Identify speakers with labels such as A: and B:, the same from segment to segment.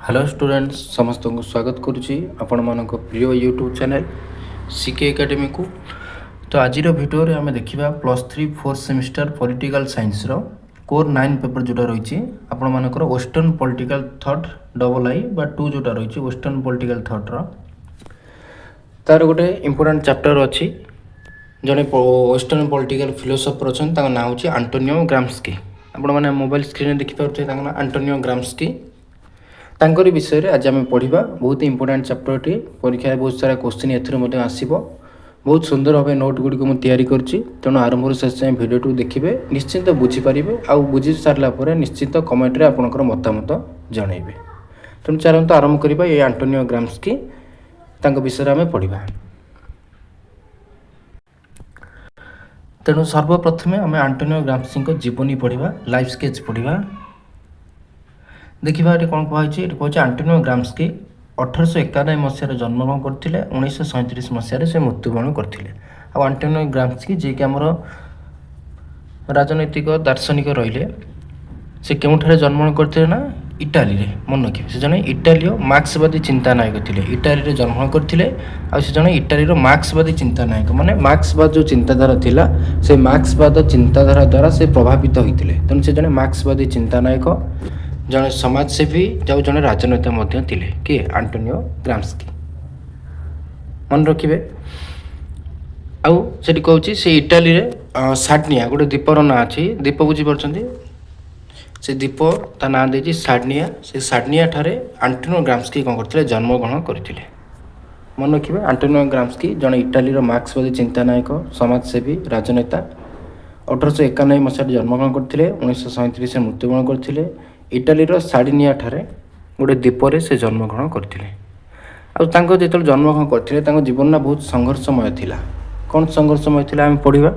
A: Hello students समस्त को स्वागत करुच्ची आपण मान प्रिय यूट्यूब चैनल सीके एकेडमी को। तो आज भिडियो आम देखा +3 4th सेमिस्टर पॉलिटिकल साइंस रो कोर 9 पेपर जोटा रही आपण मानकर वेस्टर्न पॉलिटिकल थॉट II/2 जोटा रही वेस्टर्न पॉलिटिकल थॉट रो तार गोटे इंपोर्टेंट चैप्टर अच्छी जड़े वेस्टर्न पॉलिटिकल फिलोसोफर अच्छा ना हूँ आंटोनियो ग्राम्स्की। आपण मैंने मोबाइल स्क्रीन देखिपे आंटोनियो ग्राम्स्की तांकरी विषय रे आज आम पढ़ा बहुत इंपोर्टेंट चैप्टर टी परीक्षा बहुत सारा क्वेश्चन एथर आसो बहुत सुंदर भाव नोट गुड़ी को मुझे करुँची तेणु आरंभ शेष जाए भिडियो देखिए निश्चिंत बुझीपारे आउ बुझी सारापर निश्चित कमेंट रे आपनकर मतामत जनइबे। तेणु चलते आरंभ करवा ये आंटोनियो ग्राम्स्की विषय आम पढ़ा। तेणु सर्वप्रथमे आम आंटोनियो ग्राम्स्की जीवनी पढ़ा लाइफ स्केच पढ़ा। देखा ये कौन कहुई कहते आंटोनियो ग्राम्स्की 1891 मसीह जन्मग्रहण करते 1937 मसीह से मृत्युवरण करते। आंटोनियो ग्राम्स्की जी कि आमर राजनैतिक दार्शनिक रहिले से केउठारे जन्मग्रहण करते ना इटाली रे मन रखिए से जने इटालीय मार्क्सवादी चिंतानायक थे। इटाली रे जन्मग्रहण करते से जने इटाली मार्क्सवादी चिंतानायक माने मार्क्सवाद जो चिंताधारा थिला से मार्क्सवाद चिंताधारा द्वारा से प्रभावित होते। तेणु से जने मार्क्सवादी चिंतानायक जड़े समाजसेवी जो जड़े राजनेता थे कि आंटोनियो ग्राम्स्की मन रखिए। आउ से कहूँ से इटाली रे सार्डिनिया गोटे द्वीपर ना अच्छी द्वीप बुझीपार से द्वीप ता ना दे सार्डिनिया से सार्डिनिया ठारे आंटोनियो ग्राम्स्की कौन करते जन्मग्रहण करते। मन रखिए आंटोनियो ग्राम्स्की जड़े इटाली मार्क्सवादी चिंतानायक समाजसेवी राजनेता 1891 मसीह जन्मग्रहण करते 1937 मृत्युवरण करते। इटाली सार्डिनिया ठारे गोटे द्वीपर से जन्मग्रहण करते। जो जन्मग्रहण करते जीवन ना बहुत संघर्षमय थिला। कौन संघर्षमय थिला आम पढ़ा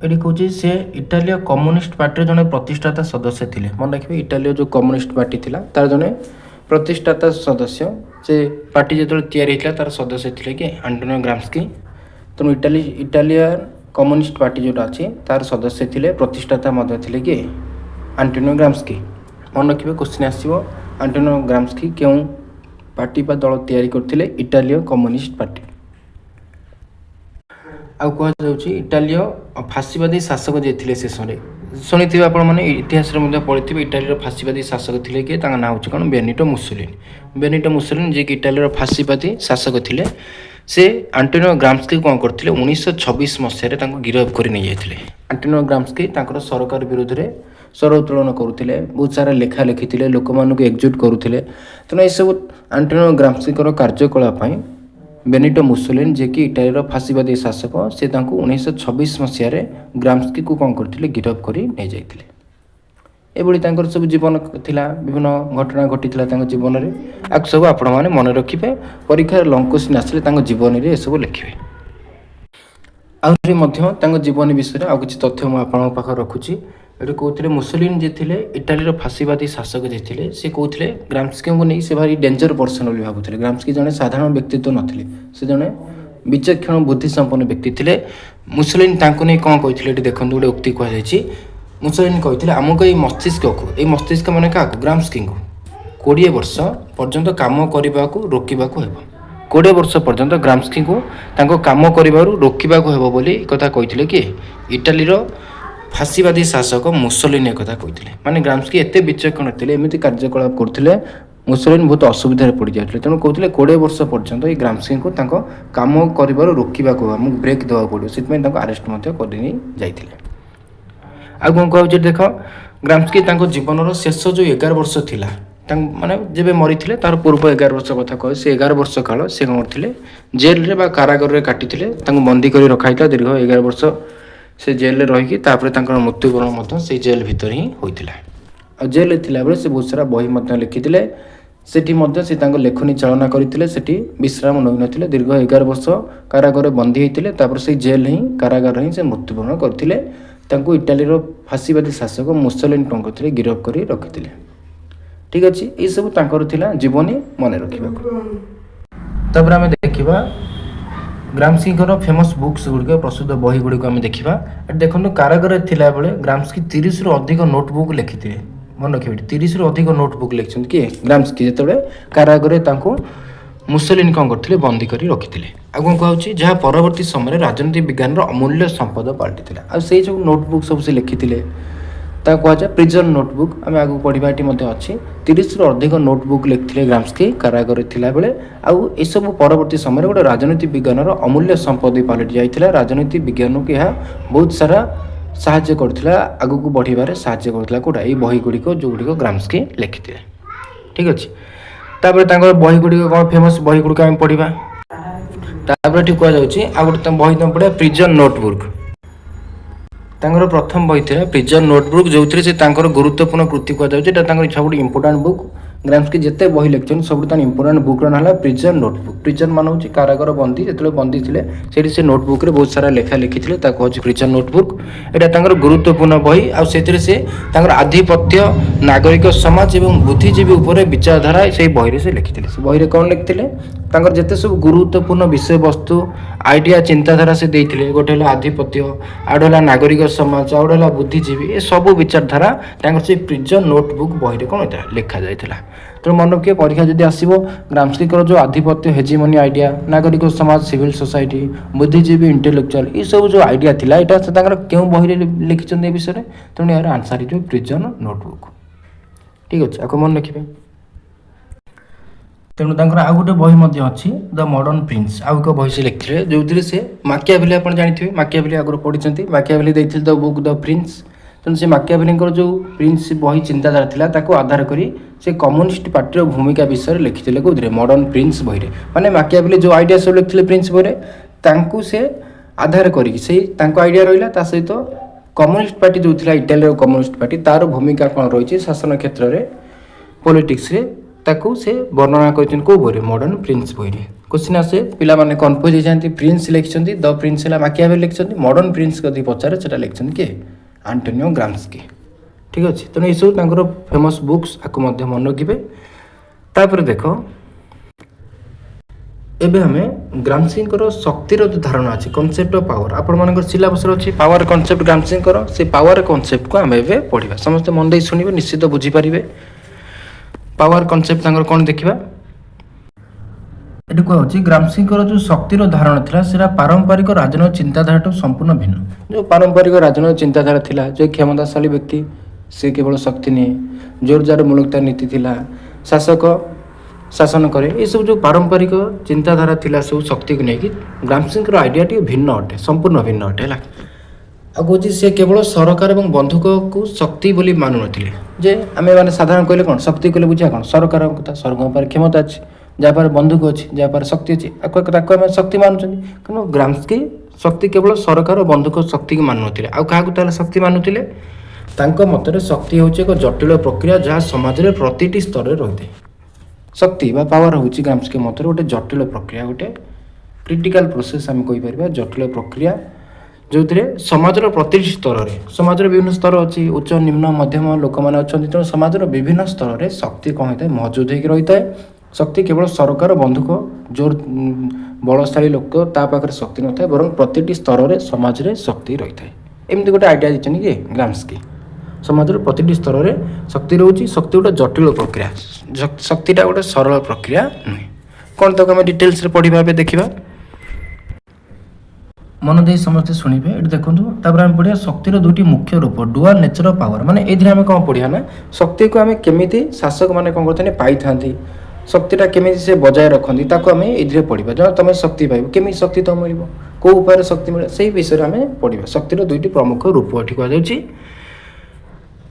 A: ये कहूँ से इटाली कम्युनिस्ट पार्टी जड़े प्रतिष्ठाता सदस्य थे। मन रखिए इटाली जो कम्युनिस्ट पार्टी थिला तार जड़े प्रतिष्ठाता सदस्य से पार्टी जो या तार सदस्य थे कि आंटोनियो ग्राम्स्की। तेणु इटालियन कम्युनिस्ट पार्टी जोटा अच्छी तार सदस्य थे प्रतिष्ठाता थे कि आंटोनियो ग्राम्स्की। मन रखिए क्वेश्चन आसो आंटोनियो ग्राम्स्की क्यों पार्टी बा दल तैयारी करथिले इटालियन कम्युनिस्ट पार्टी। आउ कह इटालीय फासीवादी शासक जे थे शेष शुणी आप इतिहास पढ़ी इटाली फासीवादी शासक थे कि ना हूँ कौन बेनिटो मुसोलिनी। बेनिटो मुसोलिनी जी कि इटाली फासीवादी शासक थे से आंटोनियो ग्राम्स्की कौन करते 1926 मसीह गिरफ्त कर नहीं जाते। आंटोनियो ग्राम्स्की सरकार विरोध में स्वर उत्तोलन करुले बहुत सारा लेखा लिखी लोक मान एकजुट करुले। तेणु सब आंटोनियो ग्राम्स्की कार्यकलाप बेनिटो मुसोलिनी जी कि इटाली फासीवादी शासक से 1926 मसीह ग्राम्स्की को कौन करते गिरफ्त कर नहीं जाते। ये सब जीवन थिला विभिन्न घटना घटी जीवन में आक सब आपण मैंने मन रखिए परीक्षा लंग क्वेश्चन आसिले जीवन में सब लिखे। आहरी जीवन विषय आउ कि तथ्य मुझे रखुची। ये कहते मुसोलिनी जी थे इटाली फासीवादी शासक जी थे सी कहते ग्राम्स्की को नहीं से भारी डेंजर पर्सन बोली भावुले। ग्राम्स्की जड़े साधारण व्यक्तित्व नथिले से जड़े विचक्षण बुद्धि संपन्न व्यक्ति थे। मुसोलिनी नहीं कौन कहते देखते गोटे उक्ति कहुई मुसोलिनी कहते आमको ये मस्तिष्क को ये मस्तिष्क मैंने क्या ग्राम्स्की को 20 वर्ष पर्यंत काम करने को रोकवा को 20 वर्ष पर्यंत ग्राम्स्की को काम कर रोकवा को बोली कथा कहते कि इटाली फासीवादी शासक मुसोलिनी एक कहते माने ग्राम्स्की एत विचक्षण थे एमती कार्यकलाप करते मुसोलिनी बहुत असुविधा पड़ जाते। तेणु कहते 20 वर्ष पर्यंत ये ग्राम्स्की को काम कर रोकवा को ब्रेक देवा पड़ो से आरेस्ट कर जाते। आग कौन कह देख ग्राम्स्की जीवन शेष जो 11 वर्ष थिला माने जब मरी तार पूर्व 11 वर्ष कथा कहे से 11 वर्ष काल से कौन करते जेल रे कारागार में काटी बंदी कर रखाई दीर्घ 11 वर्ष से जेल रही मृत्युवरण से जेल भितर ही होता। जेल थिला बेले से बहुत सारा बही लिखिते से लेखनी चालना करते विश्राम नई दीर्घ 11 वर्ष कारागार बंदी होते से जेल ही कारागार ही से मृत्युवरण करते। इटाली फासीवादी शासक मुसोलिनी कौन करते गिरफ्त कर रखी। ठीक अच्छे ये सब थिला जीवनी मन रखा। आम देखा ग्राम्स्की फेमस बुक्स गुड़िक प्रसिद्ध बही गुड़िक आम देखा। देखो कारागार थिला बेले ग्राम्स्की 30 रु अधिक नोटबुक लिखिते मन रखिए 30 रु अधिक नोटबुक लिखिଛନ୍ତି किए ग्राम्स्की ଯେତେବେଳେ କାରାଗାରରେ ତାଙ୍କୁ ମୁସୋଲିନି କ'ଣ କରିଥିଲେ ବନ୍ଦୀ କରି ରଖିଥିଲେ। ଆଉ କ'ଣ କୁହାହେଉଛି ଯାହା ପରବର୍ତ୍ତୀ ସମୟରେ ରାଜନୀତି ବିଜ୍ଞାନର ଅମୂଲ୍ୟ ସମ୍ପଦ ପାଲଟିଥିଲା। ଆଉ ସେଇ ସବୁ ନୋଟବୁକ୍ ସବୁ ସେ ଲେଖିଥିଲେ ତାକୁ କୁହାଯାଏ ପ୍ରିଜନ୍ ନୋଟବୁକ୍। ଆମେ ଆଗକୁ ପଢ଼ିବା ଏଠି ମଧ୍ୟ ଅଛି 30 ରୁ ଅଧିକ ନୋଟବୁକ୍ ଲେଖିଥିଲେ ଗ୍ରାମ୍ସ୍କି କାରାଗାରରେ ଥିଲାବେଳେ। ଆଉ ଏସବୁ ପରବର୍ତ୍ତୀ ସମୟରେ ଗୋଟେ ରାଜନୀତି ବିଜ୍ଞାନର ଅମୂଲ୍ୟ ସମ୍ପଦ ପାଲଟି ଯାଇଥିଲା। ରାଜନୀତି ବିଜ୍ଞାନକୁ ଏହା ବହୁତ ସାରା ସାହାଯ୍ୟ କରୁଥିଲା ଆଗକୁ ବଢ଼ିବାରେ ସାହାଯ୍ୟ କରୁଥିଲା କେଉଁଟା ଏଇ ବହି ଗୁଡ଼ିକ ଯେଉଁଗୁଡ଼ିକ ଗ୍ରାମ୍ସ୍କି ଲେଖିଥିଲେ। ଠିକ୍ ଅଛି ତାପରେ ତାଙ୍କର ବହି ଗୁଡ଼ିକ କ'ଣ ଫେମସ୍ ବହି ଗୁଡ଼ିକ ଆମେ ପଢ଼ିବା। ତାପରେ ଏଠି କୁହାଯାଉଛି ଆଉ ଗୋଟେ ବହି ତୁମେ ପଢ଼ିବା ପ୍ରିଜନ୍ ନୋଟବୁକ୍। ତାଙ୍କର ପ୍ରଥମ ବହି ଥିଲା ପ୍ରିଜନ୍ ନୋଟବୁକ୍ ଯେଉଁଥିରେ ସେ ତାଙ୍କର ଗୁରୁତ୍ୱପୂର୍ଣ୍ଣ କୃତି କୁହାଯାଉଛି। ଏଇଟା ତାଙ୍କର ସବୁଠୁ ଇମ୍ପୋର୍ଟାଣ୍ଟ ବୁକ୍। ଗ୍ରାମ୍ସ୍କି ଯେତେ ବହି ଲେଖିଛନ୍ତି ସବୁଠୁ ତାର ଇମ୍ପୋର୍ଟାଣ୍ଟ ବୁକ୍ର ନାଁ ହେଲା ପ୍ରିଜନ୍ ନୋଟବୁକ୍। ପ୍ରିଜନ୍ ମାନେ ହେଉଛି କାରାଗାର ବନ୍ଦୀ ଯେତେବେଳେ ବନ୍ଦୀ ଥିଲେ ସେଇଠି ସେ ନୋଟବୁକ୍ରେ ବହୁତ ସାରା ଲେଖା ଲେଖିଥିଲେ ତାକୁ ହେଉଛି ପ୍ରିଜନ୍ ନୋଟବୁକ୍। ଏଇଟା ତାଙ୍କର ଗୁରୁତ୍ୱପୂର୍ଣ୍ଣ ବହି। ଆଉ ସେଥିରେ ସେ ତାଙ୍କର ଆଧିପତ୍ୟ ନାଗରିକ ସମାଜ ଏବଂ ବୁଦ୍ଧିଜୀବୀ ଉପରେ ବିଚାରଧାରା ସେଇ ବହିରେ ସେ ଲେଖିଥିଲେ। ସେ ବହିରେ କ'ଣ ଲେଖିଥିଲେ ତାଙ୍କର ଯେତେ ସବୁ ଗୁରୁତ୍ୱପୂର୍ଣ୍ଣ ବିଷୟବସ୍ତୁ ଆଇଡ଼ିଆ ଚିନ୍ତାଧାରା ସେ ଦେଇଥିଲେ ଗୋଟେ ହେଲା ଆଧିପତ୍ୟ ଆଉ ଗୋଟେ ହେଲା ନାଗରିକ ସମାଜ ଆଉ ଗୋଟେ ହେଲା ବୁଦ୍ଧିଜୀବୀ ଏ ସବୁ ବିଚାରଧାରା ତାଙ୍କର ସେଇ ପ୍ରିଜନ୍ ନୋଟବୁକ୍ ବହିରେ କ'ଣ ହେଇଥିଲା ଲେଖାଯାଇଥିଲା। ତେଣୁ ମନେ ରଖିବେ ପରୀକ୍ଷା ଯଦି ଆସିବ ଗ୍ରାମ୍ସ୍କିଙ୍କର ଯେଉଁ ଆଧିପତ୍ୟ ହେଜିମନି ଆଇଡ଼ିଆ ନାଗରିକ ସମାଜ ସିଭିଲ୍ ସୋସାଇଟି ବୁଦ୍ଧିଜୀବୀ ଇଣ୍ଟେଲେକ୍ଚୁଆଲ ଏସବୁ ଯେଉଁ ଆଇଡ଼ିଆ ଥିଲା ଏଇଟା ସେ ତାଙ୍କର କେଉଁ ବହିରେ ଲେଖିଛନ୍ତି ଏ ବିଷୟରେ ତେଣୁ ଏହାର ଆନ୍ସର୍ ହେଇଯିବ ପ୍ରିଜନ୍ ନୋଟବୁକ୍। ଠିକ୍ ଅଛି ଆକୁ ମନେ ରଖିବେ। ତେଣୁ ତାଙ୍କର ଆଉ ଗୋଟେ ବହି ମଧ୍ୟ ଅଛି ଦ ମଡର୍ନ ପ୍ରିନ୍ସ ଆଉ ଏକ ବହି ସେ ଲେଖିଥିଲେ ଯେଉଁଥିରେ ସେ ମାକିଆଭେଲି ଆପଣ ଜାଣିଥିବେ ମାକିଆଭେଲି ଆଗରୁ ପଢ଼ିଛନ୍ତି ମାକିଆଭେଲି ଦେଇଥିଲେ ଦ ବୁକ୍ ଦ ପ୍ରିନ୍ସ। ତେଣୁ ସେ ମାକିଆଭେଲିଙ୍କର ଯେଉଁ ପ୍ରିନ୍ସ ବହି ଚିନ୍ତାଧାରା ଥିଲା ତାକୁ ଆଧାର କରି ସେ କମ୍ୟୁନିଷ୍ଟ ପାର୍ଟିର ଭୂମିକା ବିଷୟରେ ଲେଖିଥିଲେ କେଉଁଥିରେ ମଡର୍ନ ପ୍ରିନ୍ସ ବହିରେ। ମାନେ ମାକିଆଭେଲି ଯେଉଁ ଆଇଡ଼ିଆ ସବୁ ଲେଖିଥିଲେ ପ୍ରିନ୍ସ ବହିରେ ତାଙ୍କୁ ସେ ଆଧାର କରିକି ସେଇ ତାଙ୍କ ଆଇଡ଼ିଆ ରହିଲା ତା ସହିତ କମ୍ୟୁନିଷ୍ଟ ପାର୍ଟି ଯେଉଁ ଥିଲା ଇଟାଲୀର କମ୍ୟୁନିଷ୍ଟ ପାର୍ଟି ତାର ଭୂମିକା କ'ଣ ରହିଛି ଶାସନ କ୍ଷେତ୍ରରେ ପଲିଟିକ୍ସରେ ତାକୁ ସେ ବର୍ଣ୍ଣନା କରିଛନ୍ତି କେଉଁ ବହିରେ ମଡର୍ନ ପ୍ରିନ୍ସ ବହିରେ। କ୍ୱେଶ୍ଚିନ୍ ଆସେ ପିଲାମାନେ କନଫ୍ୟୁଜ୍ ହେଇଯାନ୍ତି ପ୍ରିନ୍ସ ଲେଖିଛନ୍ତି ଦ ପ୍ରିନ୍ସ ହେଲା ମାକିଆଭେଲି ଲେଖିଛନ୍ତି ମଡର୍ନ ପ୍ରିନ୍ସ ଯଦି ପଚାରେ ସେଟା ଲେଖିଛନ୍ତି କିଏ ଆଣ୍ଟୋନିଓ ଗ୍ରାମ୍ସ୍କି। ଠିକ୍ ଅଛି ତେଣୁ ଏସବୁ ତାଙ୍କର ଫେମସ୍ ବୁକ୍ସ ଆକୁ ମଧ୍ୟ ମନେ ରଖିବେ। ତାପରେ ଦେଖ ଏବେ ଆମେ ଗ୍ରାମ୍ସ୍କିଙ୍କର ଶକ୍ତିର ଯେଉଁ ଧାରଣା ଅଛି କନସେପ୍ଟ ଅଫ୍ ପାୱାର ଆପଣମାନଙ୍କର ସିଲାବସ୍ରେ ଅଛି ପାୱାର କନସେପ୍ଟ ଗ୍ରାମ୍ସ୍କିଙ୍କର ସେ ପାୱାର କନସେପ୍ଟକୁ ଆମେ ଏବେ ପଢ଼ିବା ସମସ୍ତେ ମନ ଦେଇ ଶୁଣିବେ ନିଶ୍ଚିତ ବୁଝିପାରିବେ। ପାୱାର କନସେପ୍ଟ ତାଙ୍କର କ'ଣ ଦେଖିବା ଏଠି କୁହାଯାଉଛି ଗ୍ରାମ୍ସ୍କିଙ୍କର ଯେଉଁ ଶକ୍ତିର ଧାରଣା ଥିଲା ସେଟା ପାରମ୍ପରିକ ରାଜନୈତିକ ଚିନ୍ତାଧାରାଠୁ ସମ୍ପୂର୍ଣ୍ଣ ଭିନ୍ନ। ଯେଉଁ ପାରମ୍ପରିକ ରାଜନୈତିକ ଚିନ୍ତାଧାରା ଥିଲା ଯେ କ୍ଷମତାଶାଳୀ ବ୍ୟକ୍ତି ସେ କେବଳ ଶକ୍ତି ନିଏ ଜୋରଜାର ମୂଳକତାର ନୀତି ଥିଲା ଶାସକ ଶାସନ କରେ ଏସବୁ ଯେଉଁ ପାରମ୍ପରିକ ଚିନ୍ତାଧାରା ଥିଲା ସବୁ ଶକ୍ତିକୁ ନେଇକି ଗ୍ରାମ୍ସ୍କିଙ୍କର ଆଇଡ଼ିଆ ଟିକେ ଭିନ୍ନ ଅଟେ ସମ୍ପୂର୍ଣ୍ଣ ଭିନ୍ନ ଅଟେ ହେଲା। ଆଉ କହୁଛି ସେ କେବଳ ସରକାର ଏବଂ ବନ୍ଧୁକକୁ ଶକ୍ତି ବୋଲି ମାନୁନଥିଲେ ଯେ ଆମେ ମାନେ ସାଧାରଣ କହିଲେ କ'ଣ ଶକ୍ତି କହିଲେ ବୁଝିବା କ'ଣ ସରକାରଙ୍କ କଥା ସରକାରଙ୍କ ପାଖରେ କ୍ଷମତା ଅଛି ଯାହା ପାଖରେ ବନ୍ଧୁକ ଅଛି ଯାହା ପାଖରେ ଶକ୍ତି ଅଛି ତାକୁ ଆମେ ଶକ୍ତି ମାନୁଛନ୍ତି। କିନ୍ତୁ ଗ୍ରାମ୍ସ୍କି ଶକ୍ତି କେବଳ ସରକାର ଓ ବନ୍ଧୁକ ଶକ୍ତିକୁ ମାନୁନଥିଲେ ଆଉ କାହାକୁ ତାହେଲେ ଶକ୍ତି ମାନୁଥିଲେ ତାଙ୍କ ମତରେ ଶକ୍ତି ହେଉଛି ଏକ ଜଟିଳ ପ୍ରକ୍ରିୟା ଯାହା ସମାଜରେ ପ୍ରତିଟି ସ୍ତରରେ ରହିଥାଏ। ଶକ୍ତି ବା ପାୱାର ହେଉଛି ଗ୍ରାମ୍ସ୍କି ମତରେ ଗୋଟେ ଜଟିଳ ପ୍ରକ୍ରିୟା ଗୋଟେ କ୍ରିଟିକାଲ ପ୍ରୋସେସ୍ ଆମେ କହିପାରିବା ଜଟିଳ ପ୍ରକ୍ରିୟା ଯେଉଁଥିରେ ସମାଜର ପ୍ରତିଟି ସ୍ତରରେ ସମାଜର ବିଭିନ୍ନ ସ୍ତର ଅଛି ଉଚ୍ଚ ନିମ୍ନ ମଧ୍ୟମ ଲୋକମାନେ ଅଛନ୍ତି ତେଣୁ ସମାଜର ବିଭିନ୍ନ ସ୍ତରରେ ଶକ୍ତି କ'ଣ ହୋଇଥାଏ ମହଜୁଦ ହେଇକି ରହିଥାଏ। ଶକ୍ତି କେବଳ ସରକାର ବନ୍ଧୁକ ଜୋର ବଳଶାଳୀ ଲୋକ ତା ପାଖରେ ଶକ୍ତି ନଥାଏ ବରଂ ପ୍ରତିଟି ସ୍ତରରେ ସମାଜରେ ଶକ୍ତି ରହିଥାଏ। ଏମିତି ଗୋଟେ ଆଇଡ଼ିଆ ଦେଇଛନ୍ତି କି ଗ୍ରାମ୍ସ୍କି ସମାଜର ପ୍ରତିଟି ସ୍ତରରେ ଶକ୍ତି ରହୁଛି ଶକ୍ତି ଗୋଟେ ଜଟିଳ ପ୍ରକ୍ରିୟା ଶକ୍ତିଟା ଗୋଟେ ସରଳ ପ୍ରକ୍ରିୟା ନୁହେଁ। କ'ଣ ତାକୁ ଆମେ ଡିଟେଲ୍ସରେ ପଢ଼ିବା ଏବେ ଦେଖିବା ମନ ଦେଇ ସମସ୍ତେ ଶୁଣିବେ ଏଠି ଦେଖନ୍ତୁ। ତାପରେ ଆମେ ପଢ଼ିବା ଶକ୍ତିର ଦୁଇଟି ମୁଖ୍ୟ ରୂପ ଡୁଆଲ ନେଚର ଅଫ୍ ପାୱାର ମାନେ ଏଇଥିରେ ଆମେ କ'ଣ ପଢ଼ିବା ନା ଶକ୍ତିକୁ ଆମେ କେମିତି ଶାସକମାନେ କ'ଣ କରିଥାନ୍ତି ପାଇଥାନ୍ତି ଶକ୍ତିଟା କେମିତି ସେ ବଜାୟ ରଖନ୍ତି ତାକୁ ଆମେ ଏଇଥିରେ ପଢ଼ିବା ଜଣ ତୁମେ ଶକ୍ତି ପାଇବ କେମିତି ଶକ୍ତି ତ ମିଳିବ କେଉଁ ଉପାୟରେ ଶକ୍ତି ମିଳେ ସେଇ ବିଷୟରେ ଆମେ ପଢ଼ିବା। ଶକ୍ତିର ଦୁଇଟି ପ୍ରମୁଖ ରୂପ ଏଠି କୁହାଯାଉଛି।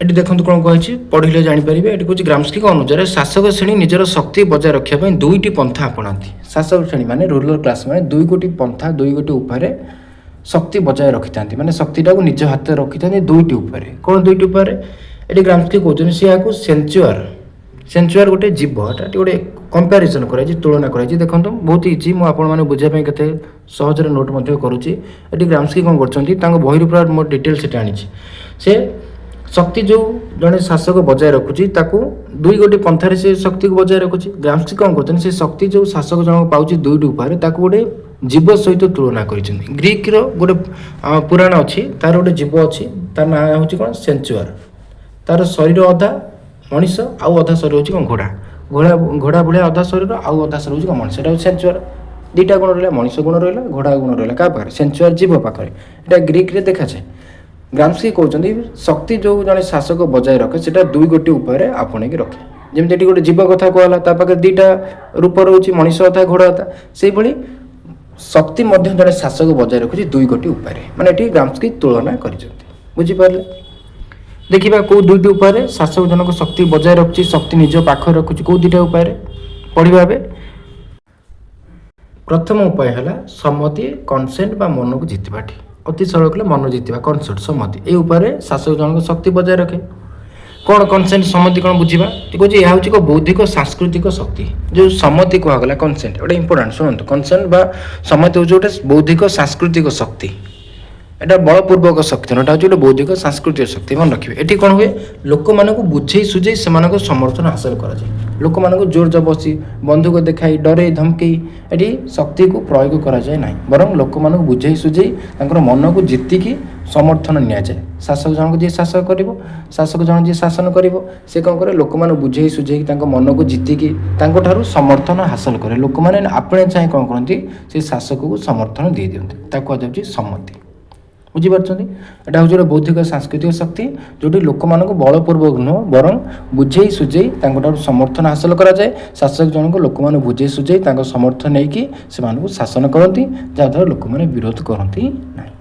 A: ଏଠି ଦେଖନ୍ତୁ କ'ଣ କୁହାଯାଇଛି ପଢ଼ିଲେ ଜାଣିପାରିବେ। ଏଠି କହୁଛି ଗ୍ରାମ୍ସ୍କିଙ୍କ ଅନୁସାରେ ଶାସକ ଶ୍ରେଣୀ ନିଜର ଶକ୍ତି ବଜାୟ ରଖିବା ପାଇଁ ଦୁଇଟି ପନ୍ଥା ଆପଣାନ୍ତି। ଶାସକ ଶ୍ରେଣୀ ମାନେ ରୁଲର କ୍ଲାସ୍ ମାନେ ଦୁଇ ଗୋଟି ପନ୍ଥା ଦୁଇ ଗୋଟି ଉପାୟରେ ଶକ୍ତି ବଜାୟ ରଖିଥାନ୍ତି ମାନେ ଶକ୍ତିଟାକୁ ନିଜ ହାତରେ ରଖିଥାନ୍ତି ଦୁଇଟି ଉପରେ। କ'ଣ ଦୁଇଟି ଉପରେ ଏଠି ଗ୍ରାମ୍ସ୍କି କହୁଛନ୍ତି ସେ ଏହାକୁ ସେଞ୍ଚୁଆର ଗୋଟେ ଜୀବ ଏଟା ଗୋଟେ କମ୍ପାରିଜନ୍ କରାଯାଇଛି ତୁଳନା କରାଯାଇଛି। ଦେଖନ୍ତୁ ବହୁତ ଇଜି ମୁଁ ଆପଣମାନେ ବୁଝିବା ପାଇଁ କେତେ ସହଜରେ ନୋଟ୍ ମଧ୍ୟ କରୁଛି। ଏଠି ଗ୍ରାମ୍ସ୍କି କ'ଣ କରୁଛନ୍ତି ତାଙ୍କ ବହିରୁ ପୁରା ମୋ ଡିଟେଲ୍ସ ସେଟା ଆଣିଛି ସେ ଶକ୍ତି ଯେଉଁ ଜଣେ ଶାସକ ବଜାୟ ରଖୁଛି ତାକୁ ଦୁଇ ଗୋଟି ପନ୍ଥାରେ ସେ ଶକ୍ତିକୁ ବଜାୟ ରଖୁଛି। ଗ୍ରାମ୍ସ୍କି କ'ଣ କରୁଛନ୍ତି ସେ ଶକ୍ତି ଯେଉଁ ଶାସକ ଜଣକ ପାଉଛି ଦୁଇଟି ଉପାୟରେ ତାକୁ ଗୋଟେ ଜୀବ ସହିତ ତୁଳନା କରିଛନ୍ତି। ଗ୍ରୀକ୍ର ଗୋଟେ ପୁରାଣ ଅଛି ତାର ଗୋଟେ ଜୀବ ଅଛି ତାର ନାଁ ହେଉଛି କ'ଣ ସେଞ୍ଚୁଆର ତାର ଶରୀର ଅଧା ମଣିଷ ଆଉ ଅଧା ଶରୀର ହେଉଛି କ'ଣ ଘୋଡ଼ା ଘୋଡ଼ା ଘୋଡ଼ା ଭଳିଆ ଅଧା ଶରୀର ଆଉ ଅଧା ଶରୀର ହେଉଛି କ'ଣ ମଣିଷ, ଏଇଟା ହେଉଛି ସେଞ୍ଚୁଆର। ଦୁଇଟା ଗୁଣ ରହିଲା, ମଣିଷ ଗୁଣ ରହିଲା, ଘୋଡ଼ା ଗୁଣ ରହିଲା କାହା ପାଖରେ, ସେଞ୍ଚୁଆର ଜୀବ ପାଖରେ। ଏଇଟା ଗ୍ରୀକ୍ରେ ଦେଖାଯାଏ। ଗ୍ରାମ୍ସ୍କି କହୁଛନ୍ତି ଶକ୍ତି ଯେଉଁ ଜଣେ ଶାସକ ବଜାୟ ରଖେ ସେଇଟା ଦୁଇ ଗୋଟି ଉପାୟରେ ଆପଣେଇକି ରଖେ। ଯେମିତି ଏଠି ଗୋଟେ ଜୀବ କଥା କୁହାଗଲା, ତା ପାଖରେ ଦୁଇଟା ରୂପ ରହୁଛି, ମଣିଷ କଥା ଘୋଡ଼ା କଥା। ସେଇଭଳି ଶକ୍ତି ମଧ୍ୟ ଜଣେ ଶାସକ ବଜାୟ ରଖୁଛି ଦୁଇ ଗୋଟି ଉପାୟରେ, ମାନେ ଏଠି ଗ୍ରାମ୍ସ୍କି ତୁଳନା କରିଛନ୍ତି। ବୁଝିପାରିଲେ? ଦେଖିବା କେଉଁ ଦୁଇଟି ଉପାୟରେ ଶାସକ ଜଣକ ଶକ୍ତି ବଜାୟ ରଖୁଛି, ଶକ୍ତି ନିଜ ପାଖରେ ରଖୁଛି, କେଉଁ ଦୁଇଟା ଉପାୟରେ ପଢ଼ିବା ଏବେ। ପ୍ରଥମ ଉପାୟ ହେଲା ସମ୍ମତି, କନସେଣ୍ଟ ବା ମନକୁ ଜିତିବାଟି। ଅତି ସରଳ କଲେ ମନ ଜିତିବା, କନସେଣ୍ଟ ସମ୍ମତି। ଏହି ଉପାୟରେ ଶାସକ ଜଣକ ଶକ୍ତି ବଜାୟ ରଖେ। କ'ଣ କନସେଣ୍ଟ ସମ୍ମତି କ'ଣ ବୁଝିବା? ଠିକ୍ ଅଛି, ଏହା ହେଉଛି ଏକ ବୌଦ୍ଧିକ ସାଂସ୍କୃତିକ ଶକ୍ତି। ଯେଉଁ ସମ୍ମତି କୁହାଗଲା କନସେଣ୍ଟ, ଗୋଟେ ଇମ୍ପୋର୍ଟାଣ୍ଟ ଶୁଣନ୍ତୁ। କନସେଣ୍ଟ ବା ସମ୍ମତି ହେଉଛି ଗୋଟେ ବୌଦ୍ଧିକ ସାଂସ୍କୃତିକ ଶକ୍ତି। এটা বলপূর্বক শক্তি নয়, এটা হচ্ছে ଗୋଟେ ବୌଦ୍ଧିକ ସାଂସ୍କୃତିକ ଶକ୍ତି। ମନେ ରଖିବେ, ଏଠି କ'ଣ ହୁଏ, ଲୋକମାନଙ୍କୁ ବୁଝେଇ ସୁଝେଇ ସେମାନଙ୍କ ସମର୍ଥନ ହାସଲ କରାଯାଏ। ଲୋକମାନଙ୍କୁ ଜୋର ଜବରଦସ୍ତି ବନ୍ଧୁକ ଦେଖାଇ ଡରେଇ ଧମକେଇ ଏଠି ଶକ୍ତିକୁ ପ୍ରୟୋଗ କରାଯାଏ ନାହିଁ, ବରଂ ଲୋକମାନଙ୍କୁ ବୁଝେଇ ସୁଝେଇ ତାଙ୍କର ମନକୁ ଜିତିକି ସମର୍ଥନ ନିଆଯାଏ। ଶାସକ ଜଣକ ଯିଏ ଶାସକ କରିବ, ଶାସକ ଜଣକ ଯିଏ ଶାସନ କରିବ, ସେ କ'ଣ କରେ, ଲୋକମାନଙ୍କୁ ବୁଝେଇ ସୁଝେଇକି ତାଙ୍କ ମନକୁ ଜିତିକି ତାଙ୍କଠାରୁ ସମର୍ଥନ ହାସଲ କରେ। ଲୋକମାନେ ଆପଣେ ଚାହିଁ କ'ଣ କରନ୍ତି, ସେ ଶାସକକୁ ସମର୍ଥନ ଦେଇଦିଅନ୍ତି। ତାକୁ କୁହାଯାଉଛି ସମ୍ମତି। ବୁଝିପାରୁଛନ୍ତି? ଏଇଟା ହେଉଛି ଗୋଟେ ବୌଦ୍ଧିକ ସାଂସ୍କୃତିକ ଶକ୍ତି, ଯେଉଁଠି ଲୋକମାନଙ୍କୁ ବଳପୂର୍ବକ ନୁହଁ ବରଂ ବୁଝେଇ ସୁଝେଇ ତାଙ୍କଠାରୁ ସମର୍ଥନ ହାସଲ କରାଯାଏ। ଶାସକ ଜଣକ ଲୋକମାନଙ୍କୁ ବୁଝେଇ ସୁଝେଇ ତାଙ୍କ ସମର୍ଥନ ନେଇକି ସେମାନଙ୍କୁ ଶାସନ କରନ୍ତି, ଯାହାଦ୍ୱାରା ଲୋକମାନେ ବିରୋଧ କରନ୍ତି ନାହିଁ।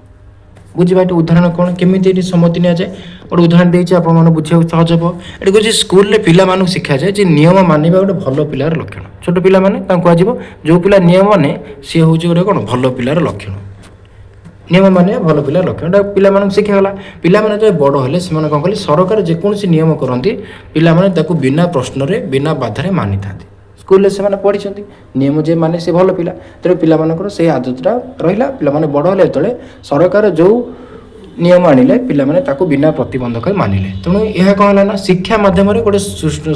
A: ବୁଝିବା ଏଠି ଉଦାହରଣ କ'ଣ, କେମିତି ଏଠି ସମ୍ମତି ନିଆଯାଏ? ଗୋଟେ ଉଦାହରଣ ଦେଇଛି, ଆପଣମାନେ ବୁଝିବାକୁ ସହଜ ହେବ। ଏଠି କହୁଛି ସ୍କୁଲରେ ପିଲାମାନଙ୍କୁ ଶିଖାଯାଏ ଯେ ନିୟମ ମାନିବା ଗୋଟେ ଭଲ ପିଲାର ଲକ୍ଷଣ। ଛୋଟ ପିଲାମାନେ ତାଙ୍କୁ କୁହାଯିବ ଯେଉଁ ପିଲା ନିୟମ ମାନେ ସିଏ ହେଉଛି ଗୋଟେ କ'ଣ ଭଲ ପିଲାର ଲକ୍ଷଣ। ନିୟମ ମାନିବା ଭଲ ପିଲାର ଲକ୍ଷଣ, ଏଇଟା ପିଲାମାନଙ୍କୁ ଶିଖାଗଲା। ପିଲାମାନେ ଯେତେବେଳେ ବଡ଼ ହେଲେ ସେମାନେ କ'ଣ କଲେ, ସରକାର ଯେକୌଣସି ନିୟମ କରନ୍ତି ପିଲାମାନେ ତାକୁ ବିନା ପ୍ରଶ୍ନରେ ବିନା ବାଧାରେ ମାନିଥାନ୍ତି। ସ୍କୁଲରେ ସେମାନେ ପଢ଼ିଛନ୍ତି, ନିୟମ ଯେ ମାନେ ସେ ଭଲ ପିଲା, ତେଣୁ ପିଲାମାନଙ୍କର ସେଇ ଆଦତଟା ରହିଲା। ପିଲାମାନେ ବଡ଼ ହେଲେ ଯେତେବେଳେ ସରକାର ଯେଉଁ ନିୟମ ଆଣିଲେ ପିଲାମାନେ ତାକୁ ବିନା ପ୍ରତିବନ୍ଧକ ମାନିଲେ। ତେଣୁ ଏହା କ'ଣ ହେଲା ନା, ଶିକ୍ଷା ମାଧ୍ୟମରେ ଗୋଟେ